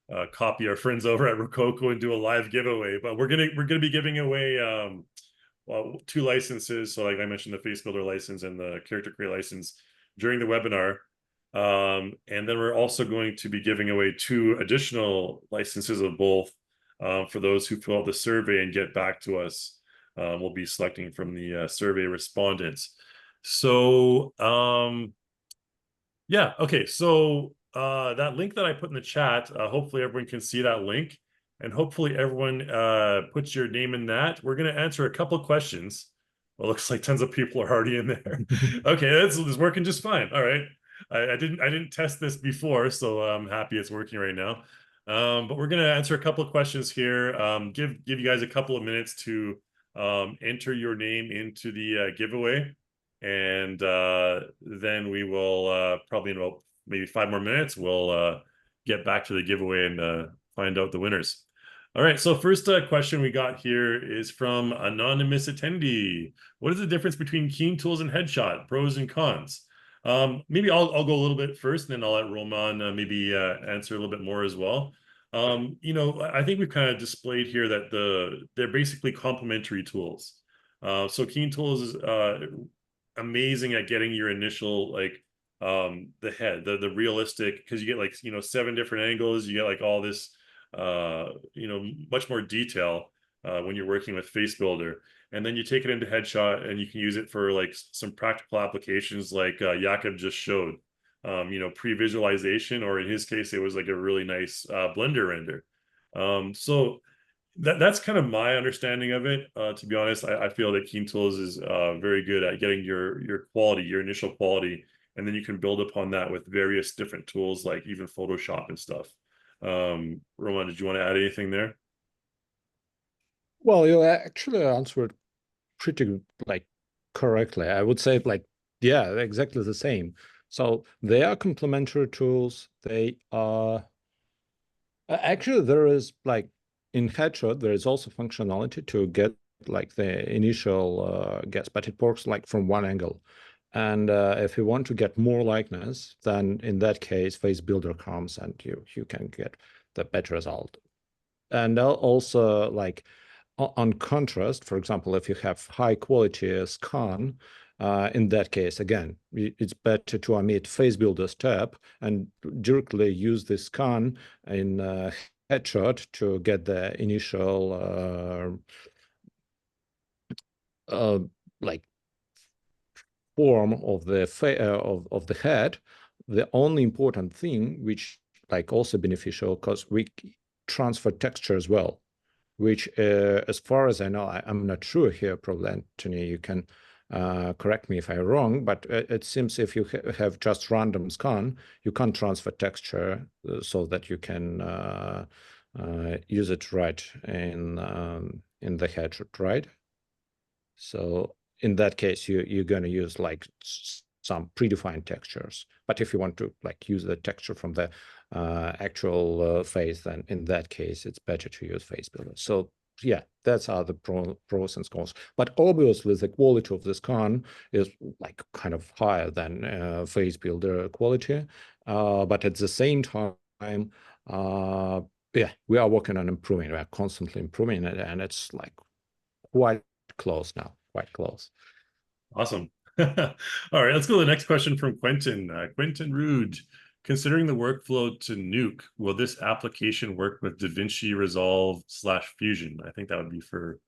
of copy our friends over at Rococo and do a live giveaway. But we're gonna be giving away well, 2 licenses. So like I mentioned, the FaceBuilder license and the Character Creator license during the webinar. And then we're also going to be giving away 2 additional licenses of both for those who fill out the survey and get back to us. We'll be selecting from the survey respondents. So yeah, okay. So that link that I put in the chat, hopefully everyone can see that link. And hopefully everyone puts your name in that. We're going to answer a couple questions. Well, looks like tons of people are already in there. Okay, it's working just fine. All right. I didn't test this before, so I'm happy it's working right now. But we're going to answer a couple of questions here. Give you guys a couple of minutes to enter your name into the giveaway. And then we will probably in about maybe 5 more minutes, we'll get back to the giveaway and find out the winners. All right, so first question we got here is from anonymous attendee. What is the difference between KeenTools and Headshot, pros and cons? Maybe I'll go a little bit first, and then I'll let Roman maybe answer a little bit more as well. I think we've kind of displayed here that they're basically complementary tools. So KeenTools is amazing at getting your initial the head, the realistic, because you get like 7 different angles. You get like all this much more detail when you're working with FaceBuilder, and then you take it into Headshot and you can use it for like some practical applications like Jakub just showed, pre-visualization, or in his case it was like a really nice Blender render. So that's kind of my understanding of it. To be honest, I feel that KeenTools is very good at getting your quality, your initial quality, and then you can build upon that with various different tools like even Photoshop and stuff. Roman, did you want to add anything there? Well, you actually answered pretty correctly. I would say yeah, exactly the same. So they are complementary tools. They are actually, there is in Headshot, there is also functionality to get the initial guess, but it works from one angle. And if you want to get more likeness, then in that case, FaceBuilder comes and you can get the better result. And also, like on contrast, for example, if you have high quality scan, in that case, again, it's better to omit FaceBuilder step and directly use the scan in headshot to get the initial like form of the of the head. The only important thing, which like also beneficial, because we transfer texture as well, which as far as I know, I'm not sure here, probably Anthony, you can correct me if I'm wrong, but it seems if you have just random scan, you can't transfer texture so that you can use it right in the headshot, right? So in that case, you're going to use like some predefined textures. But if you want to like use the texture from the actual face, then in that case, it's better to use FaceBuilder. So yeah, that's how the pros and cons. But obviously, the quality of the scan is like kind of higher than FaceBuilder quality. But at the same time, yeah, we are working on improving. We are constantly improving it, and it's like quite close now, quite close. Awesome. All right, let's go to the next question from Quentin. Quentin Rude, considering the workflow to Nuke, will this application work with DaVinci Resolve / Fusion? I think that would be for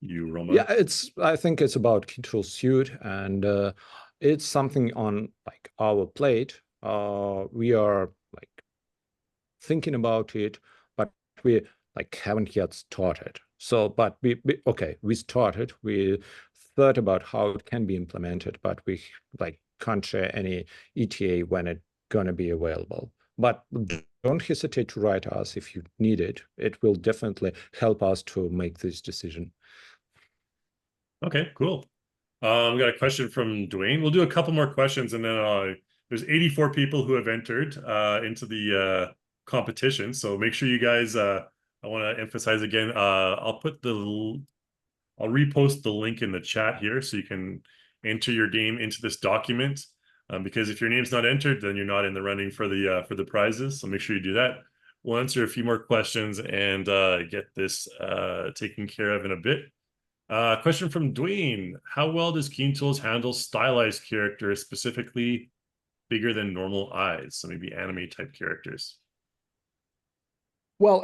you, Roma. Yeah, I think it's about KeenTools Suite, and it's something on like our plate. We are like thinking about it, but we like haven't yet started. So, but we started. We thought about how it can be implemented, but we like can't share any ETA when it's gonna be available. But don't hesitate to write us if you need it. It will definitely help us to make this decision. Okay, cool. We got a question from Dwayne. We'll do a couple more questions, and then there's 84 people who have entered into the competition. So make sure you guys. I want to emphasize again. I'll repost the link in the chat here, so you can enter your game into this document. Because if your name's not entered, then you're not in the running for the prizes. So make sure you do that. We'll answer a few more questions and get this taken care of in a bit. Question from Dwayne. How well does KeenTools handle stylized characters, specifically bigger than normal eyes? So maybe anime type characters. Well,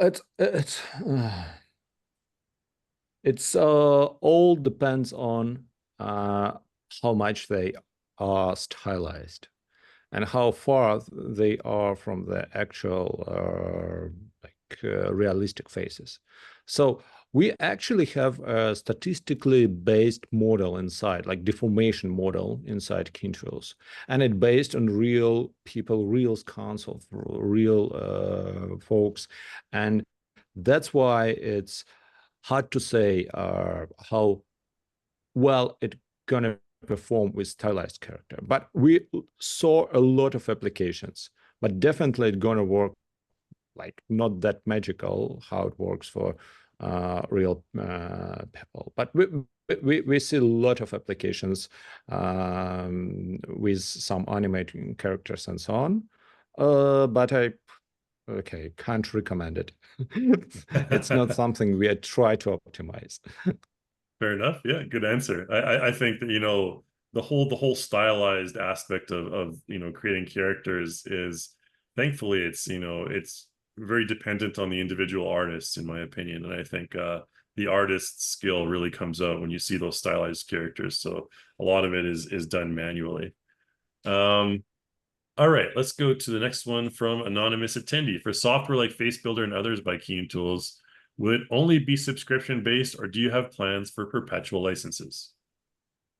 it's all depends on how much they are stylized and how far they are from the actual realistic faces. So we actually have a statistically based model inside, like deformation model inside KeenTools, and it's based on real people, real scans of real folks, and that's why it's hard to say how well it's gonna perform with stylized character. But we saw a lot of applications, but definitely it's gonna work like not that magical how it works for real people. But we see a lot of applications with some animating characters and so on. But I can't recommend it. It's not something we try to optimize. Fair enough. Yeah, good answer. I think that the whole stylized aspect of creating characters is, thankfully, it's very dependent on the individual artists, in my opinion. And I think the artist's skill really comes out when you see those stylized characters. So a lot of it is done manually. All right, let's go to the next one from anonymous attendee. For software like FaceBuilder and others by KeenTools, will it only be subscription-based, or do you have plans for perpetual licenses?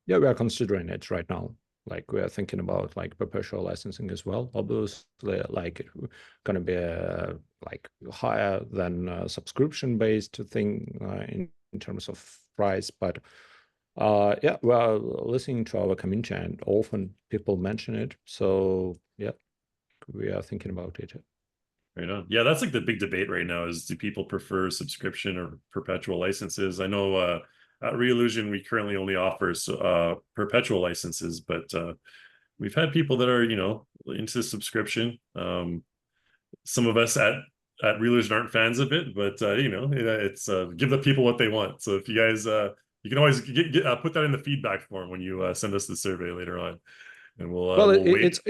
Yeah, we are considering it right now. Like we are thinking about like perpetual licensing as well. Obviously, like it's gonna be like higher than a subscription-based thing in terms of price. But yeah, we are listening to our community, and often people mention it. So yeah, we are thinking about it. Right on. Yeah, that's like the big debate right now is, do people prefer subscription or perpetual licenses? I know Reallusion, we currently only offer perpetual licenses, but we've had people that are, you know, into subscription. Some of us at Reallusion aren't fans of it, but you know, it's give the people what they want. So if you guys, you can always put that in the feedback form when you send us the survey later on, and we'll wait.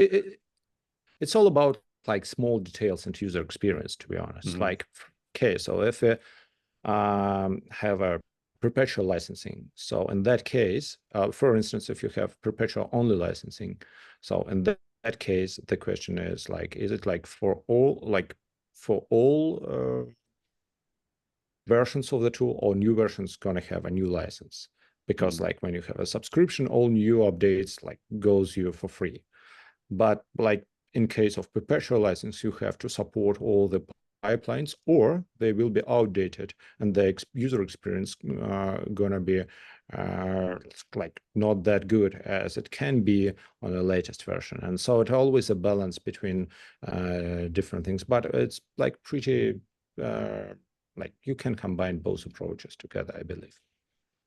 It's all about like small details and user experience, to be honest. Mm-hmm. Like, okay, so if we have a perpetual licensing, so in that case, for instance, if you have perpetual only licensing, so in that case, the question is like, is it like for all versions of the tool, or new versions gonna have a new license? Because like when you have a subscription, all new updates like goes you for free. But like in case of perpetual license, you have to support all the pipelines, or they will be outdated and the user experience gonna be like not that good as it can be on the latest version. And so it's always a balance between different things, but it's like pretty like you can combine both approaches together, I believe.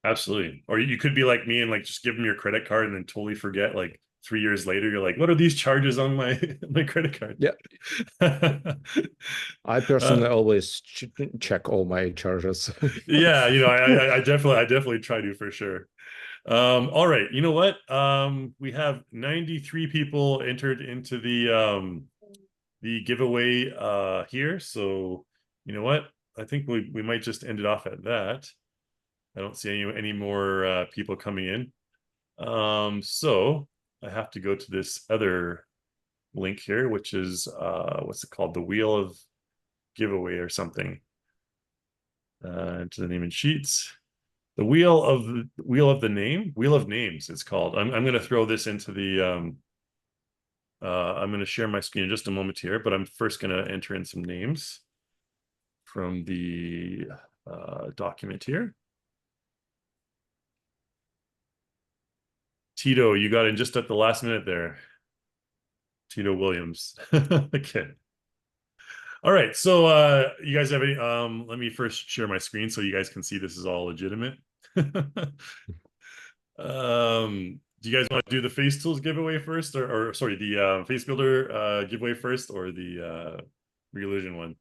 Absolutely. Or you could be like me and like just give them your credit card and then totally forget, like 3 years later, you're like, what are these charges on my my credit card? Yeah. I personally always check all my charges. Yeah, you know, I definitely try to, for sure. All right, you know what? We have 93 people entered into the giveaway here. So you know what? I think we might just end it off at that. I don't see any more people coming in. So I have to go to this other link here, which is what's it called? The Wheel of Giveaway or something. To the name and sheets. The Wheel of Names, it's called. I'm gonna throw this into the I'm gonna share my screen in just a moment here, but I'm first gonna enter in some names from the document here. Tito, you got in just at the last minute there. Tito Williams. Okay. All right. So you guys have any let me first share my screen so you guys can see this is all legitimate. Do you guys want to do the FaceTools giveaway first, or sorry, the FaceBuilder giveaway first, or the Reallusion one?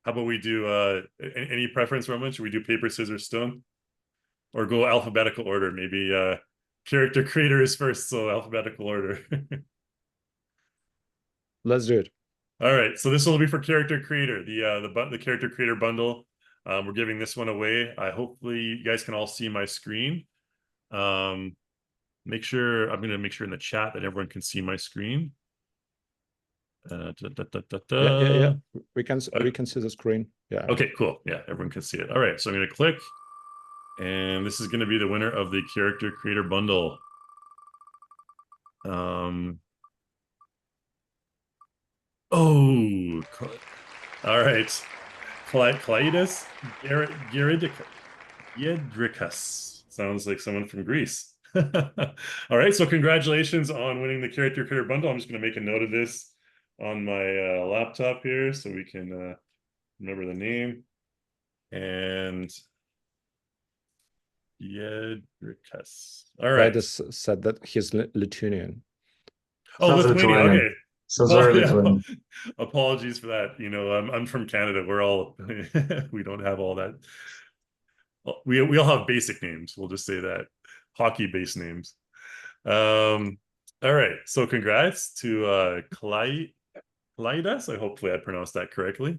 How about we do any preference, Roman? Should we do paper, scissors, stone? Or go alphabetical order? Maybe character creator is first, so alphabetical order. Let's do it. All right, so this will be for character creator, the character creator bundle. We're giving this one away. Hopefully you guys can all see my screen. I'm gonna make sure in the chat that everyone can see my screen. Yeah. We can see the screen. Yeah. Okay, cool. Yeah, everyone can see it. All right, so I'm gonna click, and this is gonna be the winner of the character creator bundle. Oh, all right. Clydas Giedrikas. Sounds like someone from Greece. All right, so congratulations on winning the character creator bundle. I'm just going to make a note of this on my laptop here so we can remember the name. And Giedrikas. All right. Clydas said that he's Lithuanian. Oh, Lithuanian. Okay. Sounds very Lithuanian. Apologies for that. You know, I'm from Canada. We're all we don't have all that. We all have basic names. We'll just say that, hockey-based names. All right. So congrats to Clydas. Hopefully I pronounced that correctly.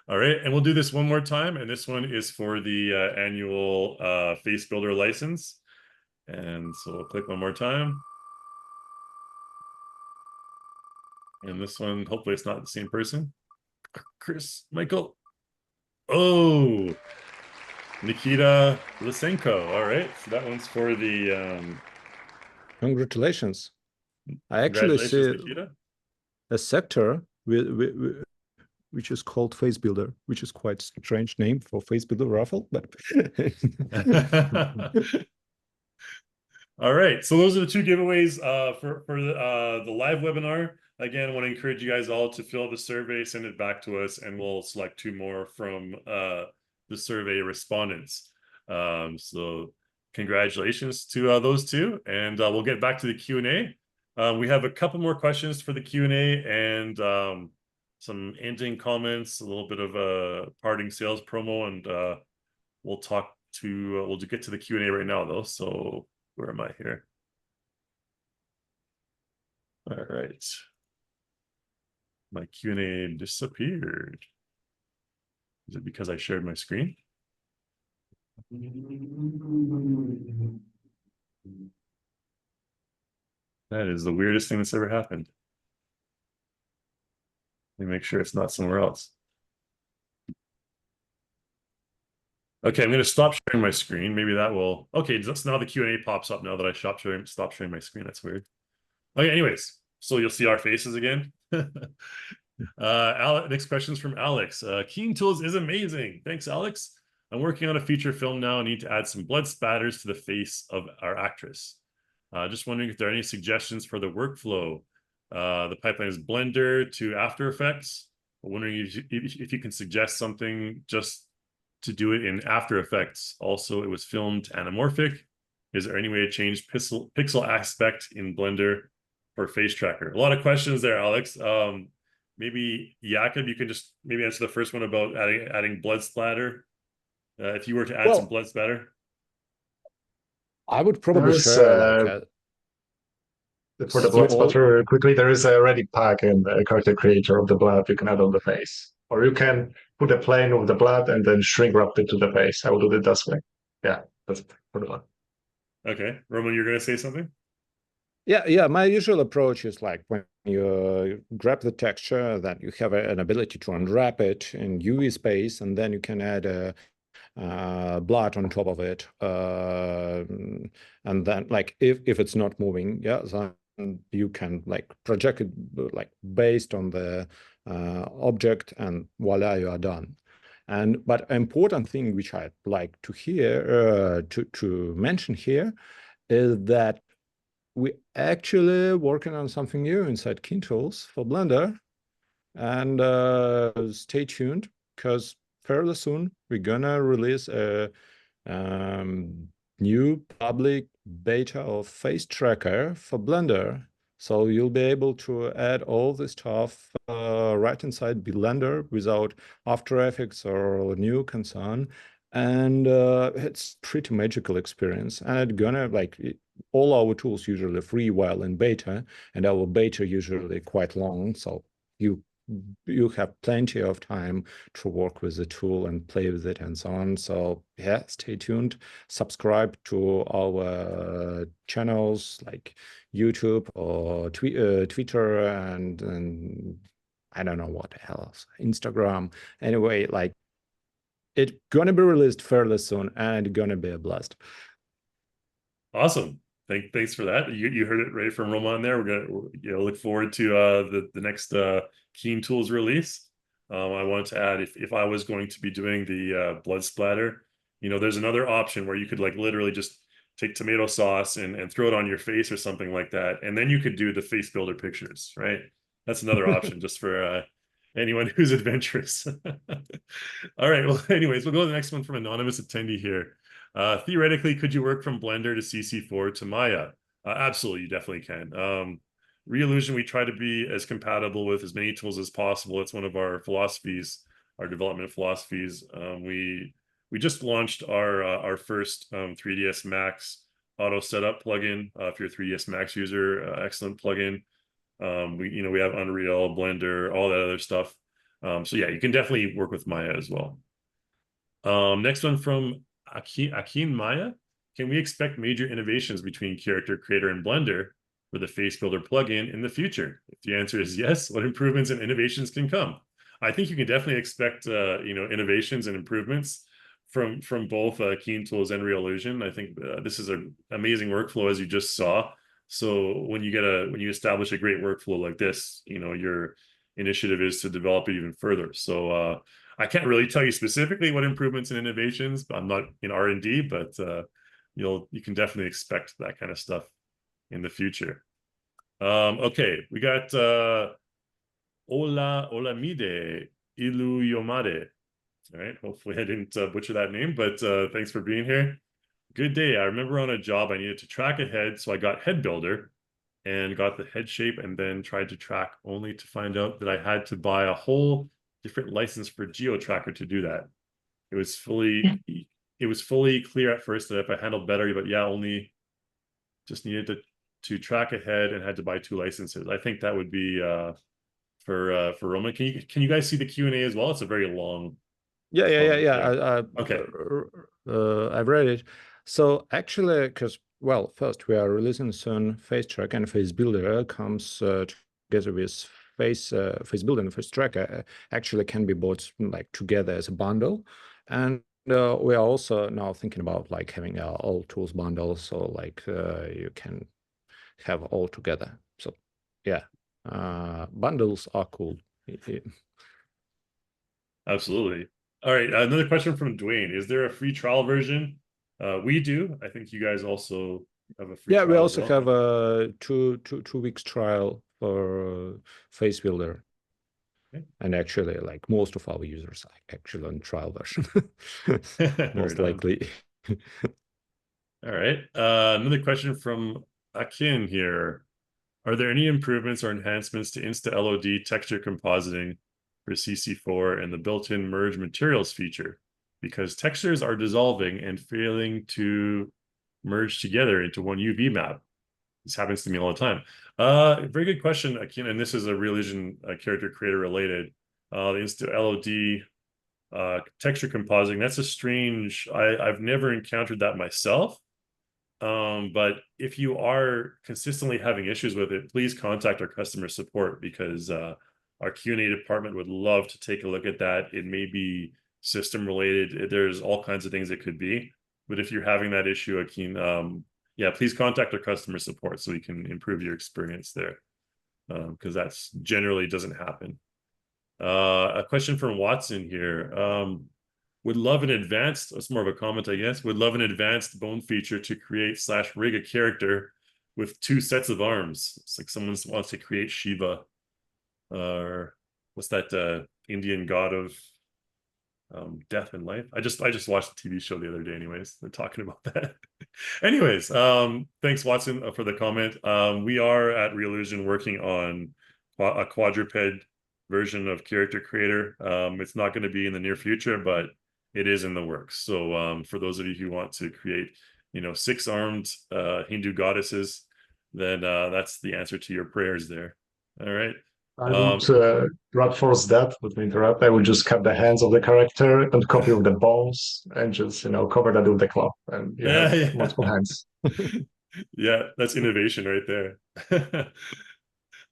All right, and we'll do this one more time, and this one is for the annual FaceBuilder license. And so we'll click one more time. And this one, hopefully it's not the same person. Michael. Oh, Nikita Lysenko. All right, so that one's for the Congratulations. I actually see Nikita. A sector which is called FaceBuilder, which is quite a strange name for FaceBuilder raffle, but all right, so those are the two giveaways for the live webinar. Again, I want to encourage you guys all to fill out the survey, send it back to us, and we'll select two more from the the survey respondents. So congratulations to those two, and we'll get back to the Q&A. We have a couple more questions for the Q&A and some ending comments, a little bit of a parting sales promo, and we'll get to the Q&A right now though. So where am I here? All right. My Q&A disappeared. Is it because I shared my screen? That is the weirdest thing that's ever happened. Let me make sure it's not somewhere else. Okay, I'm going to stop sharing my screen. Maybe that will... Okay, so now the Q&A pops up now that I stopped sharing my screen. That's weird. Okay, anyways, so you'll see our faces again. Next question's from Alex. KeenTools is amazing. Thanks, Alex. I'm working on a feature film now. I need to add some blood spatters to the face of our actress. Just wondering if there are any suggestions for the workflow. The pipeline is Blender to After Effects. I'm wondering if you can suggest something just to do it in After Effects. Also, it was filmed anamorphic. Is there any way to change pixel aspect in Blender for face tracker? A lot of questions there, Alex. Maybe Jakub, you can just maybe answer the first one about adding blood splatter. If you were to add some blood spatter. I would probably share for the blood spatter quickly. There is a ready pack in the character creator of the blood you can add on the face, or you can put a plane of the blood and then shrink wrap it to the face. I will do it this way. Yeah, that's it for the blood. Okay, Roman, you're going to say something? Yeah. My usual approach is like when you grab the texture, then you have an ability to unwrap it in UV space, and then you can add blood on top of it, and then like if it's not moving, then you can like project it like based on the object, and voila, you are done. But an important thing which I'd like to hear to mention here is that we actually working on something new inside KeenTools for Blender, and stay tuned, because fairly soon we're gonna release a new public beta of face tracker for Blender. So you'll be able to add all this stuff right inside Blender without After Effects or Nuke and so on. And it's pretty magical experience. And it's gonna like all our tools usually free while in beta, and our beta usually quite long. So you have plenty of time to work with the tool and play with it and so on. So yeah, stay tuned. Subscribe to our channels like YouTube or Twitter and I don't know what else, Instagram. Anyway, like it's gonna be released fairly soon, and it's gonna be a blast. Awesome. Thanks for that. You heard it right from Roman there. We're gonna look forward to the next KeenTools release. I wanted to add, if I was going to be doing the blood splatter, there's another option where you could like literally just take tomato sauce and throw it on your face or something like that, and then you could do the FaceBuilder pictures, right? That's another option just for anyone who's adventurous. All right. Well, anyways, we'll go to the next one from anonymous attendee here. Theoretically, could you work from Blender to CC4 to Maya? Absolutely, you definitely can. Reallusion, we try to be as compatible with as many tools as possible. It's one of our philosophies, our development philosophies. We just launched our first 3ds Max auto setup plugin. If you're a 3ds Max user, excellent plugin. We have Unreal, Blender, all that other stuff. So yeah, you can definitely work with Maya as well. Next one from Akin Maya. Can we expect major innovations between Character Creator and Blender for the FaceBuilder plugin in the future? If the answer is yes, what improvements and innovations can come? I think you can definitely expect innovations and improvements from both KeenTools and Reallusion. I think this is an amazing workflow, as you just saw. So when you establish a great workflow like this, your initiative is to develop it even further. So I can't really tell you specifically what improvements and innovations. I'm not in R&D, but you can definitely expect that kind of stuff in the future. Okay, we got Olamide Iluyomade. All right. Hopefully I didn't butcher that name, but thanks for being here. Good day. I remember on a job I needed to track a head, so I got Head Builder and got the head shape and then tried to track, only to find out that I had to buy a whole different license for GeoTracker to do that. It was fully clear at first that if I handled better, but yeah, only just needed to track a head and had to buy 2 licenses. I think that would be for Roman. Can you guys see the Q&A as well? It's a very long. Yeah. Okay. I've read it. So actually, because, well, first we are releasing soon FaceTrack, and FaceBuilder comes together with FaceBuilder and FaceTrack actually can be bought like together as a bundle. And we are also now thinking about like having all tools bundle, so like you can have all together. So yeah, bundles are cool. Absolutely. All right, another question from Dwayne. Is there a free trial version? We do. I think you guys also have a free trial. Yeah, we also have a two weeks trial for FaceBuilder. Okay. And actually, like most of our users are actually on trial version, most likely. All right. Another question from Akin here. Are there any improvements or enhancements to Insta-LOD texture compositing for CC4 and the built-in merge materials feature? Because textures are dissolving and failing to merge together into one UV map. This happens to me all the time. Very good question, Akin, and this is a Reallusion character creator related. The Insta-LOD texture compositing, that's a strange, I've never encountered that myself. But if you are consistently having issues with it, please contact our customer support, because our Q&A department would love to take a look at that. It may be system related. There's all kinds of things it could be. But if you're having that issue, Akin, yeah, please contact our customer support so we can improve your experience there, because that's generally doesn't happen. A question from Watson here. Would love an advanced, it's more of a comment, I guess, would love an advanced bone feature to create / rig a character with 2 sets of arms. It's like someone wants to create Shiva, or what's that Indian god of death and life. I just watched a TV show the other day anyways. They're talking about that. Anyways, thanks Watson for the comment. We are at Reallusion working on a quadruped version of character creator. It's not going to be in the near future, but it is in the works. So for those of you who want to create, 6-armed Hindu goddesses, then that's the answer to your prayers there. All right. I would reinforce that. Let me interrupt. I would just cut the hands of the character and copy with the bones and just cover that with the cloth, and you have multiple hands. Yeah, that's innovation right there.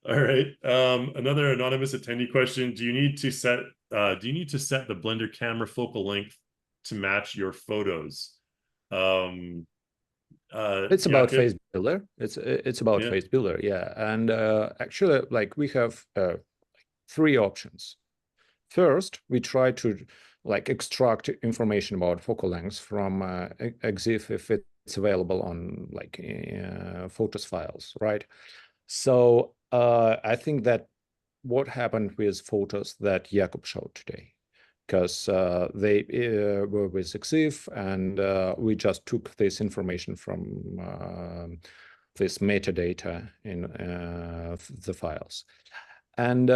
All right. Another anonymous attendee question: Do you need to set the Blender camera focal length to match your photos? It's about FaceBuilder. It's about FaceBuilder, yeah. And actually, like, we have 3 options. First, we try to extract information about focal lengths from EXIF if it's available on photos files, right? So I think that what happened with photos that Jakub showed today, because they were with EXIF, and we just took this information from this metadata in the files. And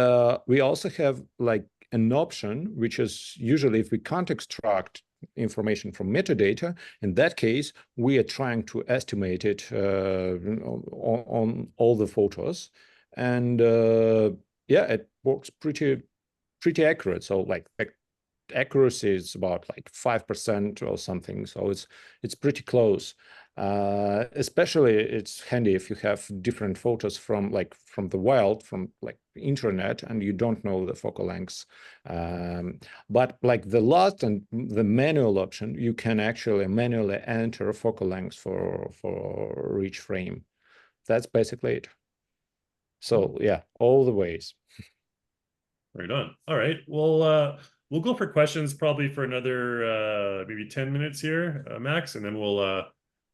we also have an option, which is usually if we can't extract information from metadata, in that case, we are trying to estimate it on all the photos. And yeah, it works pretty accurate. So accuracy is about 5% or something, so it's pretty close. Especially it's handy if you have different photos from the wild, from internet, and you don't know the focal lengths. But the last and the manual option, you can actually manually enter focal lengths for each frame. That's basically it. So yeah, all the ways. Right on. All right. Well, we'll go for questions probably for another maybe 10 minutes here, max, and then we'll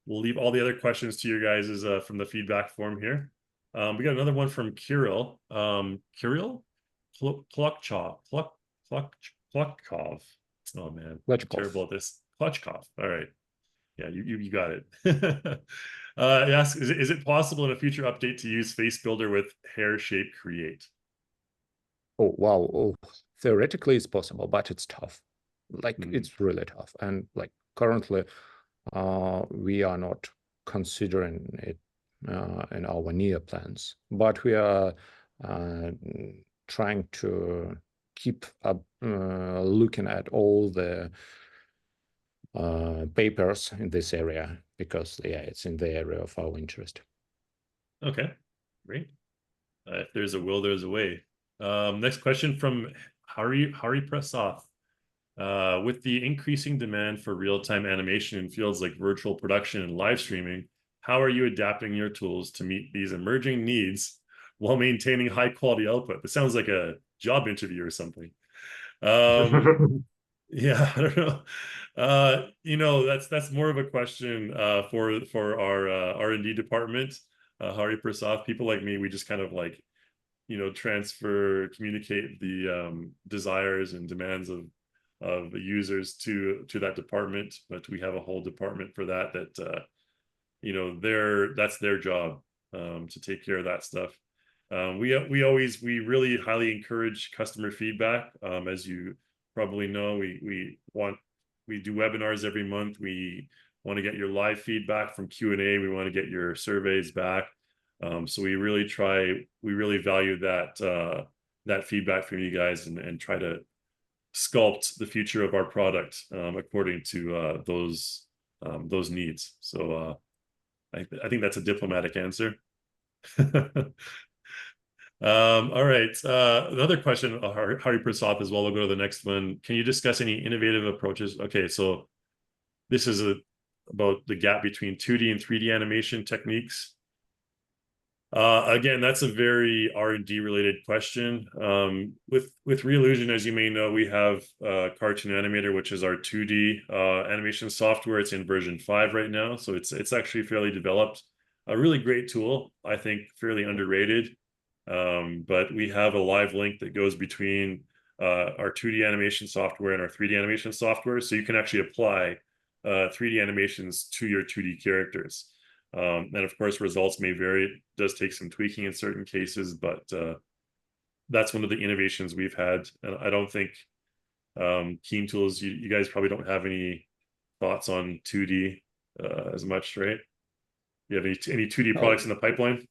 leave all the other questions to you guys from the feedback form here. We got another one from Kirill. Kirill Klokchov. Oh man, Clutch I'm cough. terrible at this. Clutch cough. All right. Yeah, you got it. Yes, is it possible in a future update to use FaceBuilder with hair shape create? Oh wow. Oh, theoretically it's possible, but it's tough. Like it's really tough. And like currently we are not considering it in our near plans, but we are trying to keep up looking at all the papers in this area, because yeah, it's in the area of our interest. Okay, great. If there's a will, there's a way. Next question from Hari Prasad. With the increasing demand for real-time animation in fields like virtual production and live streaming, how are you adapting your tools to meet these emerging needs while maintaining high quality output? This sounds like a job interview or something. Yeah, I don't know. You know, that's more of a question for our R&D department. Hari Prasad, people like me, we just kind of like, you know, communicate the desires and demands of users to that department, but we have a whole department for that you know, that's their job to take care of that stuff. We really highly encourage customer feedback. As you probably know, we do webinars every month. We want to get your live feedback from Q&A. We want to get your surveys back. So we really value that feedback from you guys and try to sculpt the future of our product according to those needs. So I think that's a diplomatic answer. All right. Another question, Hari Prasad as well. We'll go to the next one. Can you discuss any innovative approaches? Okay, so this is about the gap between 2D and 3D animation techniques. Again, that's a very R&D related question. With Reallusion, as you may know, we have Cartoon Animator, which is our 2D animation software. It's in version 5 right now, so it's actually fairly developed. A really great tool, I think, fairly underrated. But we have a live link that goes between our 2D animation software and our 3D animation software, so you can actually apply 3D animations to your 2D characters. And of course, results may vary. It does take some tweaking in certain cases, but that's one of the innovations we've had. And I don't think KeenTools, you guys probably don't have any thoughts on 2D as much, right? You have any 2D products in the pipeline?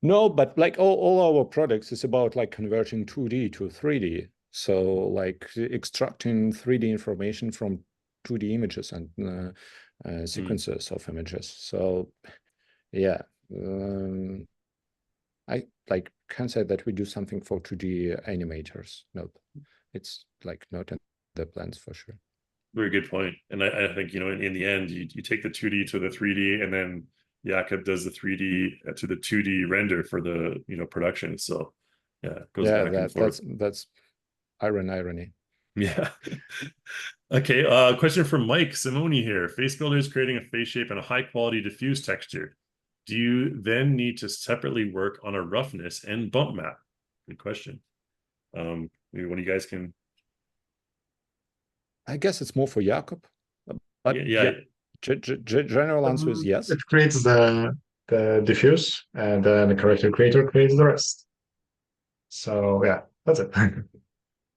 No, but like all our products is about like converting 2D to 3D. So like extracting 3D information from 2D images and sequences of images. So yeah, I like can't say that we do something for 2D animators. Nope, it's like not in the plans for sure. Very good point. And I think, you know, in the end, you take the 2D to the 3D, and then Jakub does the 3D to the 2D render for the, you know, production. So yeah, it goes back and forth. That's irony. Yeah. Okay. Question from Mike Simone here. FaceBuilder is creating a face shape and a high quality diffuse texture. Do you then need to separately work on a roughness and bump map? Good question. Maybe one of you guys can. I guess it's more for Jakub, but yeah. General answer is yes. It creates the diffuse, and then the character creator creates the rest. So yeah, that's it.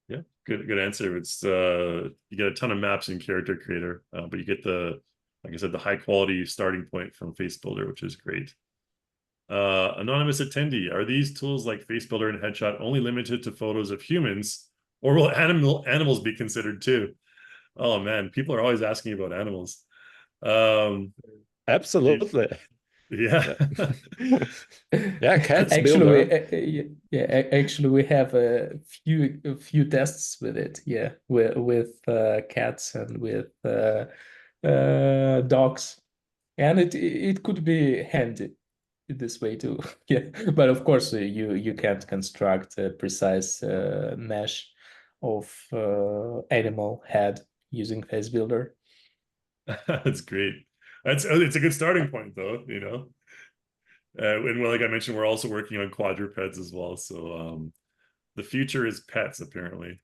Yeah, good answer. It's you get a ton of maps in character creator, but you get the, like I said, the high quality starting point from FaceBuilder, which is great. Anonymous attendee, are these tools like FaceBuilder and Headshot only limited to photos of humans, or will animals be considered too? Oh man, people are always asking about animals. Absolutely. Yeah. Yeah, cats actually, actually we have a few tests with it. Yeah, with cats and with dogs, and it could be handy this way too. Yeah, but of course you can't construct a precise mesh of animal head using FaceBuilder. That's great. It's a good starting point though, you know. And like I mentioned, we're also working on quadrupeds as well. So the future is pets, apparently.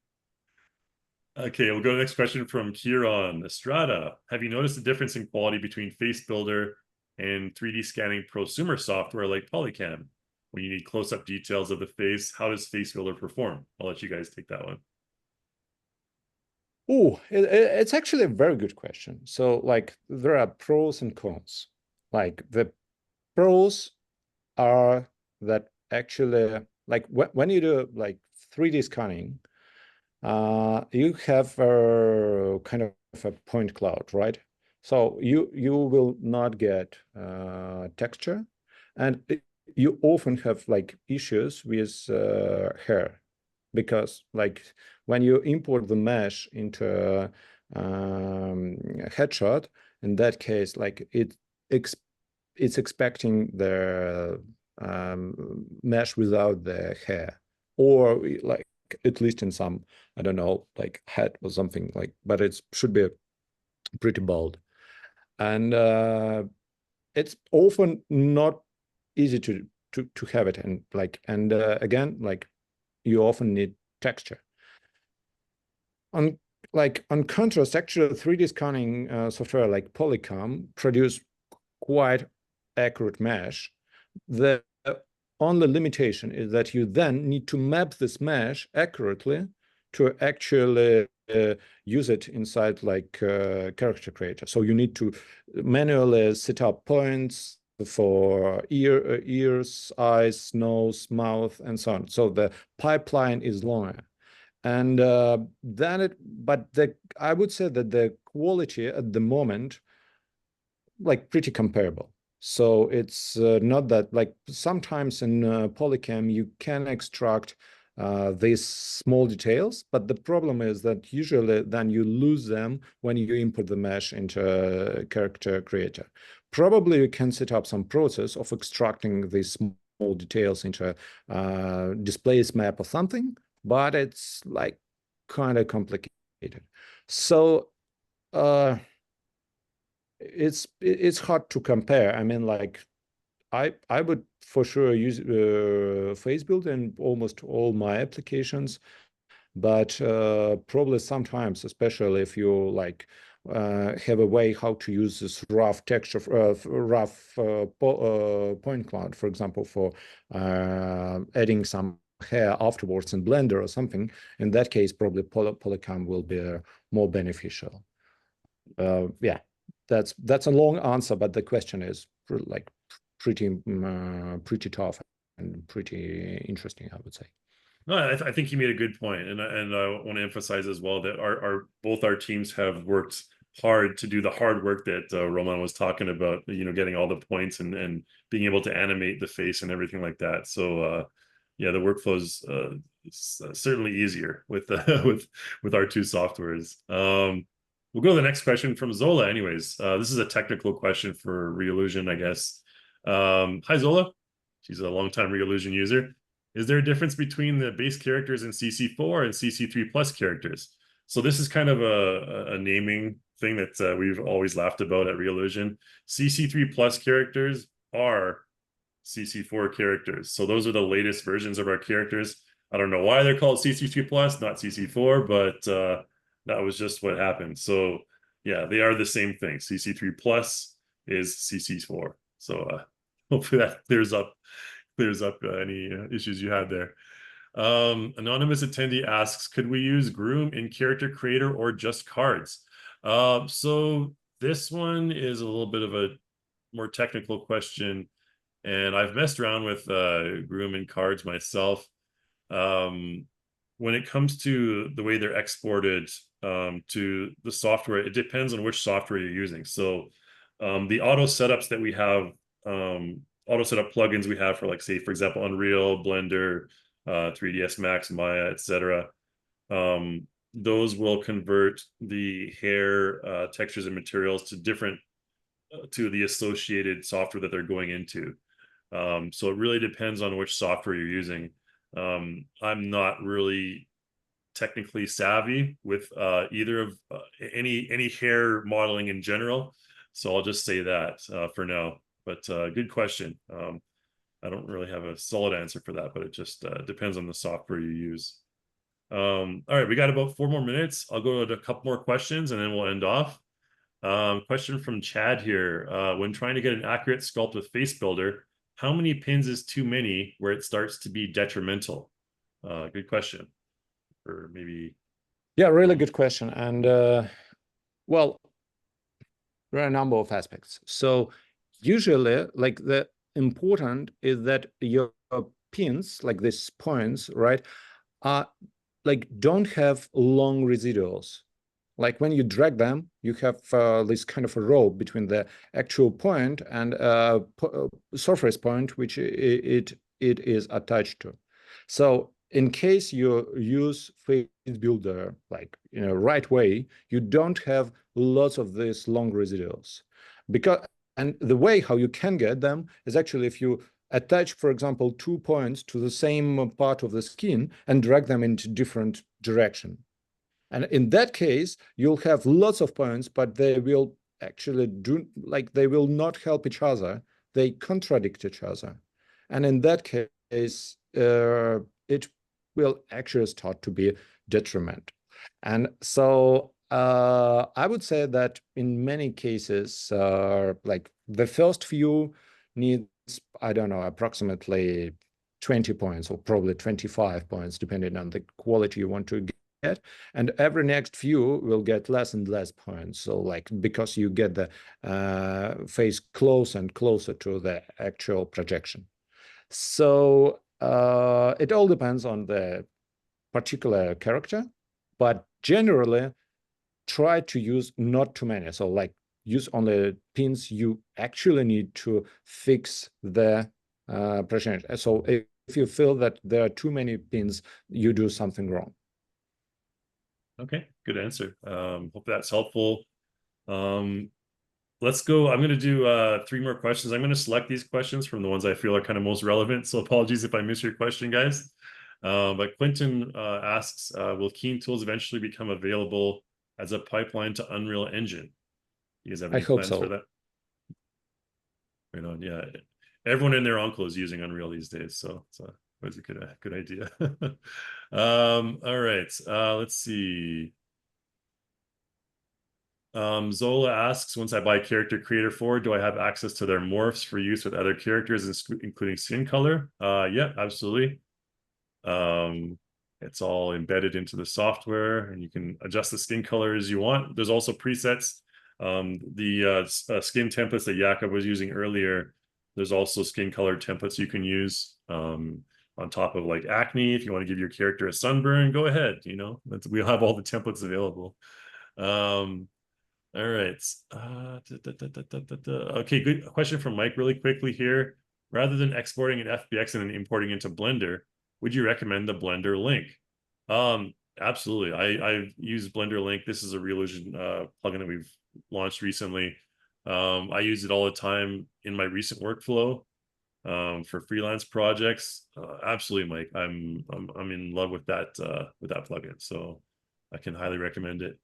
Okay, we'll go to the next question from Kieran Estrada. Have you noticed a difference in quality between FaceBuilder and 3D scanning prosumer software like Polycam? When you need close-up details of the face, how does FaceBuilder perform? I'll let you guys take that one. Oh, it's actually a very good question. So like there are pros and cons. Like the pros are that actually like when you do like 3D scanning, you have a kind of a point cloud, right? So you will not get texture, and you often have like issues with hair, because like when you import the mesh into headshot, in that case, like it's expecting the mesh without the hair, or like at least in some, I don't know, like head or something like, but it should be pretty bold. And it's often not easy to have it. And like, and again, like you often need texture. On contrast, actually 3D scanning software like Polycam produce quite accurate mesh. The only limitation is that you then need to map this mesh accurately to actually use it inside like character creator. So you need to manually set up points for ears, eyes, nose, mouth, and so on. So the pipeline is longer. And I would say that the quality at the moment, like pretty comparable. So it's not that, like sometimes in Polycam you can extract these small details, but the problem is that usually then you lose them when you import the mesh into character creator. Probably you can set up some process of extracting these small details into displays map or something, but it's like kind of complicated. So it's hard to compare. I mean, like I would for sure use FaceBuilder in almost all my applications, but probably sometimes, especially if you like have a way how to use this rough texture, point cloud, for example, for adding some hair afterwards in Blender or something. In that case, probably Polycam will be more beneficial. Yeah, that's a long answer, but the question is like pretty tough and pretty interesting, I would say. No, I think you made a good point, and I want to emphasize as well that both our teams have worked hard to do the hard work that Roman was talking about. You know, getting all the points and being able to animate the face and everything like that. So yeah, the workflow is certainly easier with with our two softwares. We'll go to the next question from Zola. Anyways, this is a technical question for Reallusion, I guess. Hi Zola, she's a longtime Reallusion user. Is there a difference between the base characters in CC4 and CC3 plus characters? So this is kind of a naming thing that we've always laughed about at Reallusion. CC3 plus characters are CC4 characters. So those are the latest versions of our characters. I don't know why they're called CC3 plus, not CC4, but that was just what happened. So yeah, they are the same thing. CC3 plus is CC4. So hopefully that clears up any issues you had there. Anonymous attendee asks, could we use Groom in character creator or just cards? So this one is a little bit of a more technical question, and I've messed around with Groom and cards myself. When it comes to the way they're exported to the software, it depends on which software you're using. So the auto setups that we have, auto setup plugins we have for, like, say, for example, Unreal, Blender, 3ds Max, Maya, etc. Those will convert the hair textures and materials to different to the associated software that they're going into. So it really depends on which software you're using. I'm not really technically savvy with either of any hair modeling in general, so I'll just say that for now. But good question. I don't really have a solid answer for that, but it just depends on the software you use. All right, we got about 4 more minutes. I'll go to a couple more questions and then we'll end off. Question from Chad here. When trying to get an accurate sculpt with FaceBuilder, how many pins is too many where it starts to be detrimental? Good question. Or maybe... Yeah, really good question. And well, there are a number of aspects. So usually, like, the important is that your pins, like these points, right, are like don't have long residuals. Like when you drag them, you have this kind of a row between the actual point and surface point, which it is attached to. So in case you use FaceBuilder like in a right way, you don't have lots of these long residuals. And the way how you can get them is actually if you attach, for example, 2 points to the same part of the skin and drag them into different direction. And in that case, you'll have lots of points, but they will actually they will not help each other. They contradict each other. And in that case, it will actually start to be detriment. And so I would say that in many cases, like the first few needs, I don't know, approximately 20 points or probably 25 points, depending on the quality you want to get. And every next few will get less and less points. So like, because you get the face closer and closer to the actual projection. So it all depends on the particular character, but generally try to use not too many. So like use only pins you actually need to fix the projection. So if you feel that there are too many pins, you do something wrong. Okay, good answer. Hope that's helpful. Let's go. I'm going to do 3 more questions. I'm going to select these questions from the ones I feel are kind of most relevant. So apologies if I miss your question, guys. But Quentin asks, will KeenTools eventually become available as a pipeline to Unreal Engine? You guys have any plans for that? Right on. Yeah, everyone and their uncle is using Unreal these days, so it's a good idea. All right, let's see. Zola asks, once I buy Character Creator 4, do I have access to their morphs for use with other characters, including skin color? Yeah, absolutely. It's all embedded into the software, and you can adjust the skin color as you want. There's also presets. The skin templates that Jakub was using earlier, there's also skin color templates you can use on top of like acne. If you want to give your character a sunburn, go ahead. You know, we'll have all the templates available. All right. Okay, good question from Mike really quickly here. Rather than exporting an FBX and then importing into Blender, would you recommend the Blender link? Absolutely. I've used Blender link. This is a Reallusion plugin that we've launched recently. I use it all the time in my recent workflow for freelance projects. Absolutely, Mike. I'm in love with that plugin, so I can highly recommend it.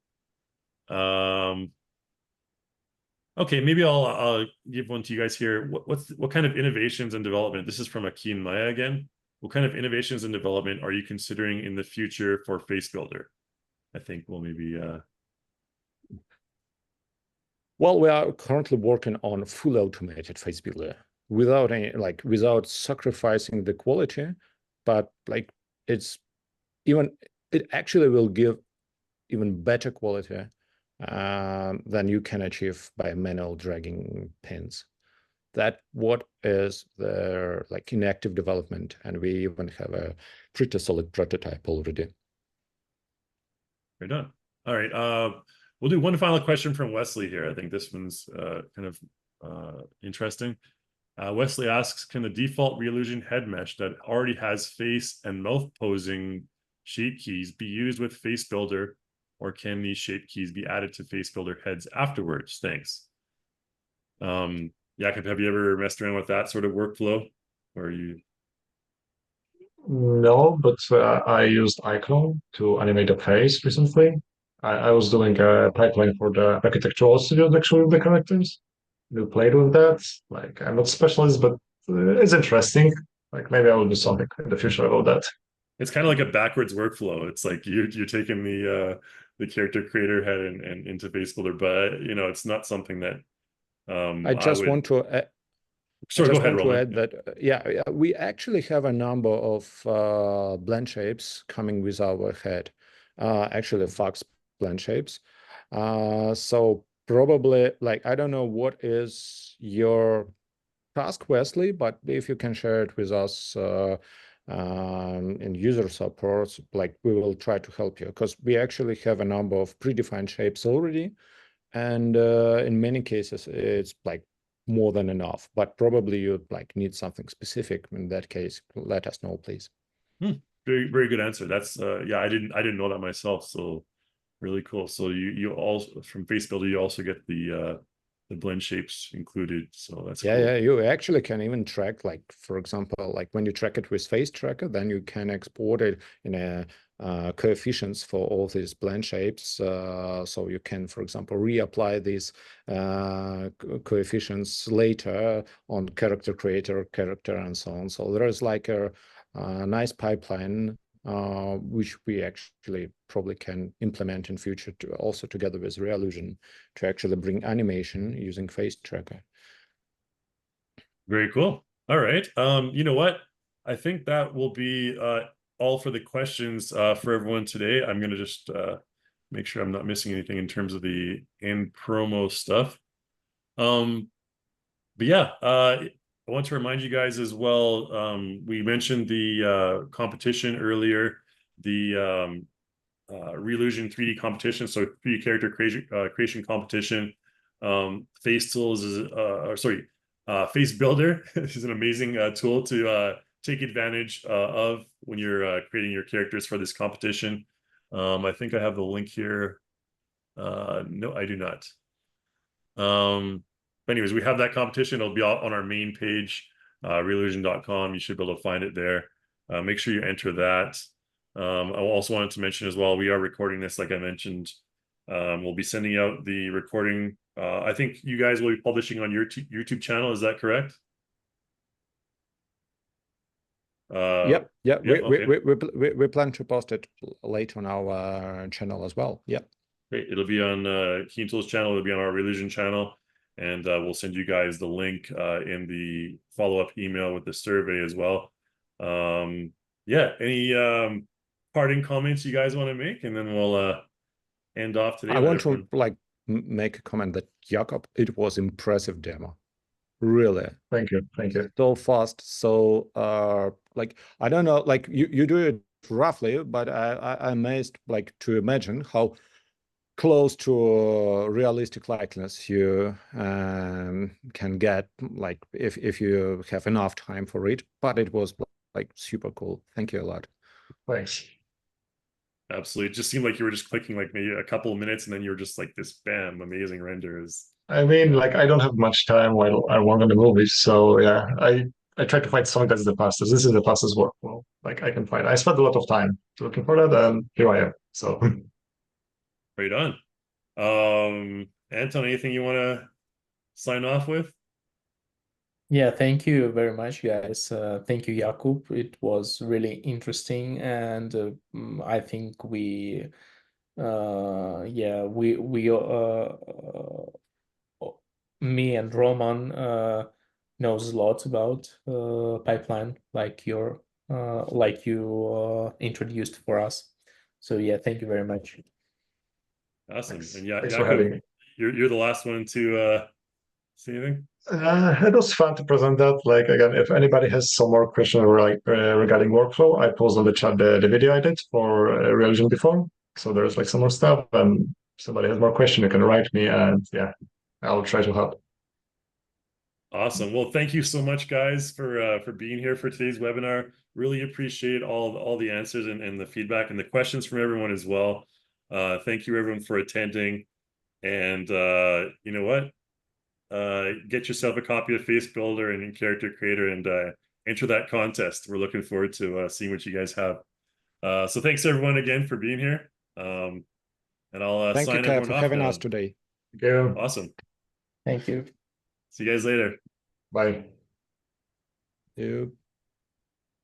Okay, maybe I'll give one to you guys here. What kind of innovations and development? This is from Akin Maya again. What kind of innovations and development are you considering in the future for FaceBuilder? I think we'll maybe. Well, we are currently working on full automated FaceBuilder without sacrificing the quality, but like it actually will give even better quality than you can achieve by manual dragging pins. That what is the inactive development, and we even have a pretty solid prototype already. Right on. All right. We'll do one final question from Wesley here. I think this one's kind of interesting. Wesley asks, can the default Reallusion head mesh that already has face and mouth posing shape keys be used with FaceBuilder, or can these shape keys be added to FaceBuilder heads afterwards? Thanks. Jakub, have you ever messed around with that sort of workflow? Or you? No, but I used iClone to animate a face recently. I was doing a pipeline for the architectural studio actually with the characters. We played with that. Like, I'm not a specialist, but it's interesting. Like, maybe I will do something in the future about that. It's kind of like a backwards workflow. It's like you're taking the character creator head and into FaceBuilder, but you know, it's not something that I just want to Sure, go ahead, want to Roman. add that, yeah, we actually have a number of blend shapes coming with our head, actually Fox blend shapes. So probably, like, I don't know what is your task, Wesley, but if you can share it with us in user support, like, we will try to help you, because we actually have a number of predefined shapes already. And in many cases, it's like more than enough, but probably you'd like need something specific. In that case, let us know, please. Very, very good answer. That's yeah, I didn't know that myself. So really cool. So you also from FaceBuilder, you also get the blend shapes included. So that's Yeah, cool. yeah, you actually can even track, like, for example, like when you track it with Face Tracker, then you can export it in a coefficients for all these blend shapes. So you can, for example, reapply these coefficients later on character creator, character, and so on. So there is like a nice pipeline which we actually probably can implement in future to also together with Reallusion to actually bring animation using Face Tracker. Very cool. All right. You know what? I think that will be all for the questions for everyone today. I'm going to just make sure I'm not missing anything in terms of the in promo stuff. But yeah, I want to remind you guys as well. We mentioned the competition earlier, the Reallusion 3D competition, so 3D character creation competition. FaceTools is FaceBuilder is an amazing tool to take advantage of when you're creating your characters for this competition. I think I have the link here. No, I do not. But anyways, we have that competition. It'll be on our main page, reallusion.com. You should be able to find it there. Make sure you enter that. I also wanted to mention as well, we are recording this, like I mentioned. We'll be sending out the recording. I think you guys will be publishing on your YouTube channel. Is that correct? Yep. Okay. We plan to post it later on our channel as well. Yep. Great. It'll be on KeenTools channel. It'll be on our Reallusion channel. And we'll send you guys the link in the follow-up email with the survey as well. Yeah, any parting comments you guys want to make? And then we'll end off today. I want to like make a comment that Jakub, it was impressive demo. Really. Thank you. Thank you. So fast. So like, I don't know, like you do it roughly, but I'm amazed like to imagine how close to realistic likeness you can get, like if you have enough time for it. But it was like super cool. Thank you a lot. Thanks. Absolutely. It just seemed like you were just clicking like maybe a couple of minutes and then you were just like this bam, amazing renders. I mean, like, I don't have much time while I work on the movies, so yeah, I try to find something that's the fastest. This is the fastest workflow like I can find. I spent a lot of time looking for that, and here I am. So Right on. Anton, anything you want to sign off with? Yeah, thank you very much, guys. Thank you, Jakub. It was really interesting, and I think we me and Roman knows a lot about pipeline, like you introduced for us. So yeah, thank you very much. Awesome. thanks. And yeah, Thanks for having me. you're the last one to say anything. It was fun to present that. Like, again, if anybody has some more questions regarding workflow, I posted on the chat the video I did for Reallusion before. So there's like some more stuff, and if somebody has more questions, you can write me, and yeah, I'll try to help. Awesome. Well, thank you so much, guys, for being here for today's webinar. Really appreciate all the answers and the feedback and the questions from everyone as well. Thank you, everyone, for attending. And you know what? Get yourself a copy of FaceBuilder and Character Creator and enter that contest. We're looking forward to seeing what you guys have. So thanks, everyone, again for being here. And I'll Thank sign you, Kev, everyone for off having now. us today. Thank you. Awesome. Thank you. See you guys later. Bye. You.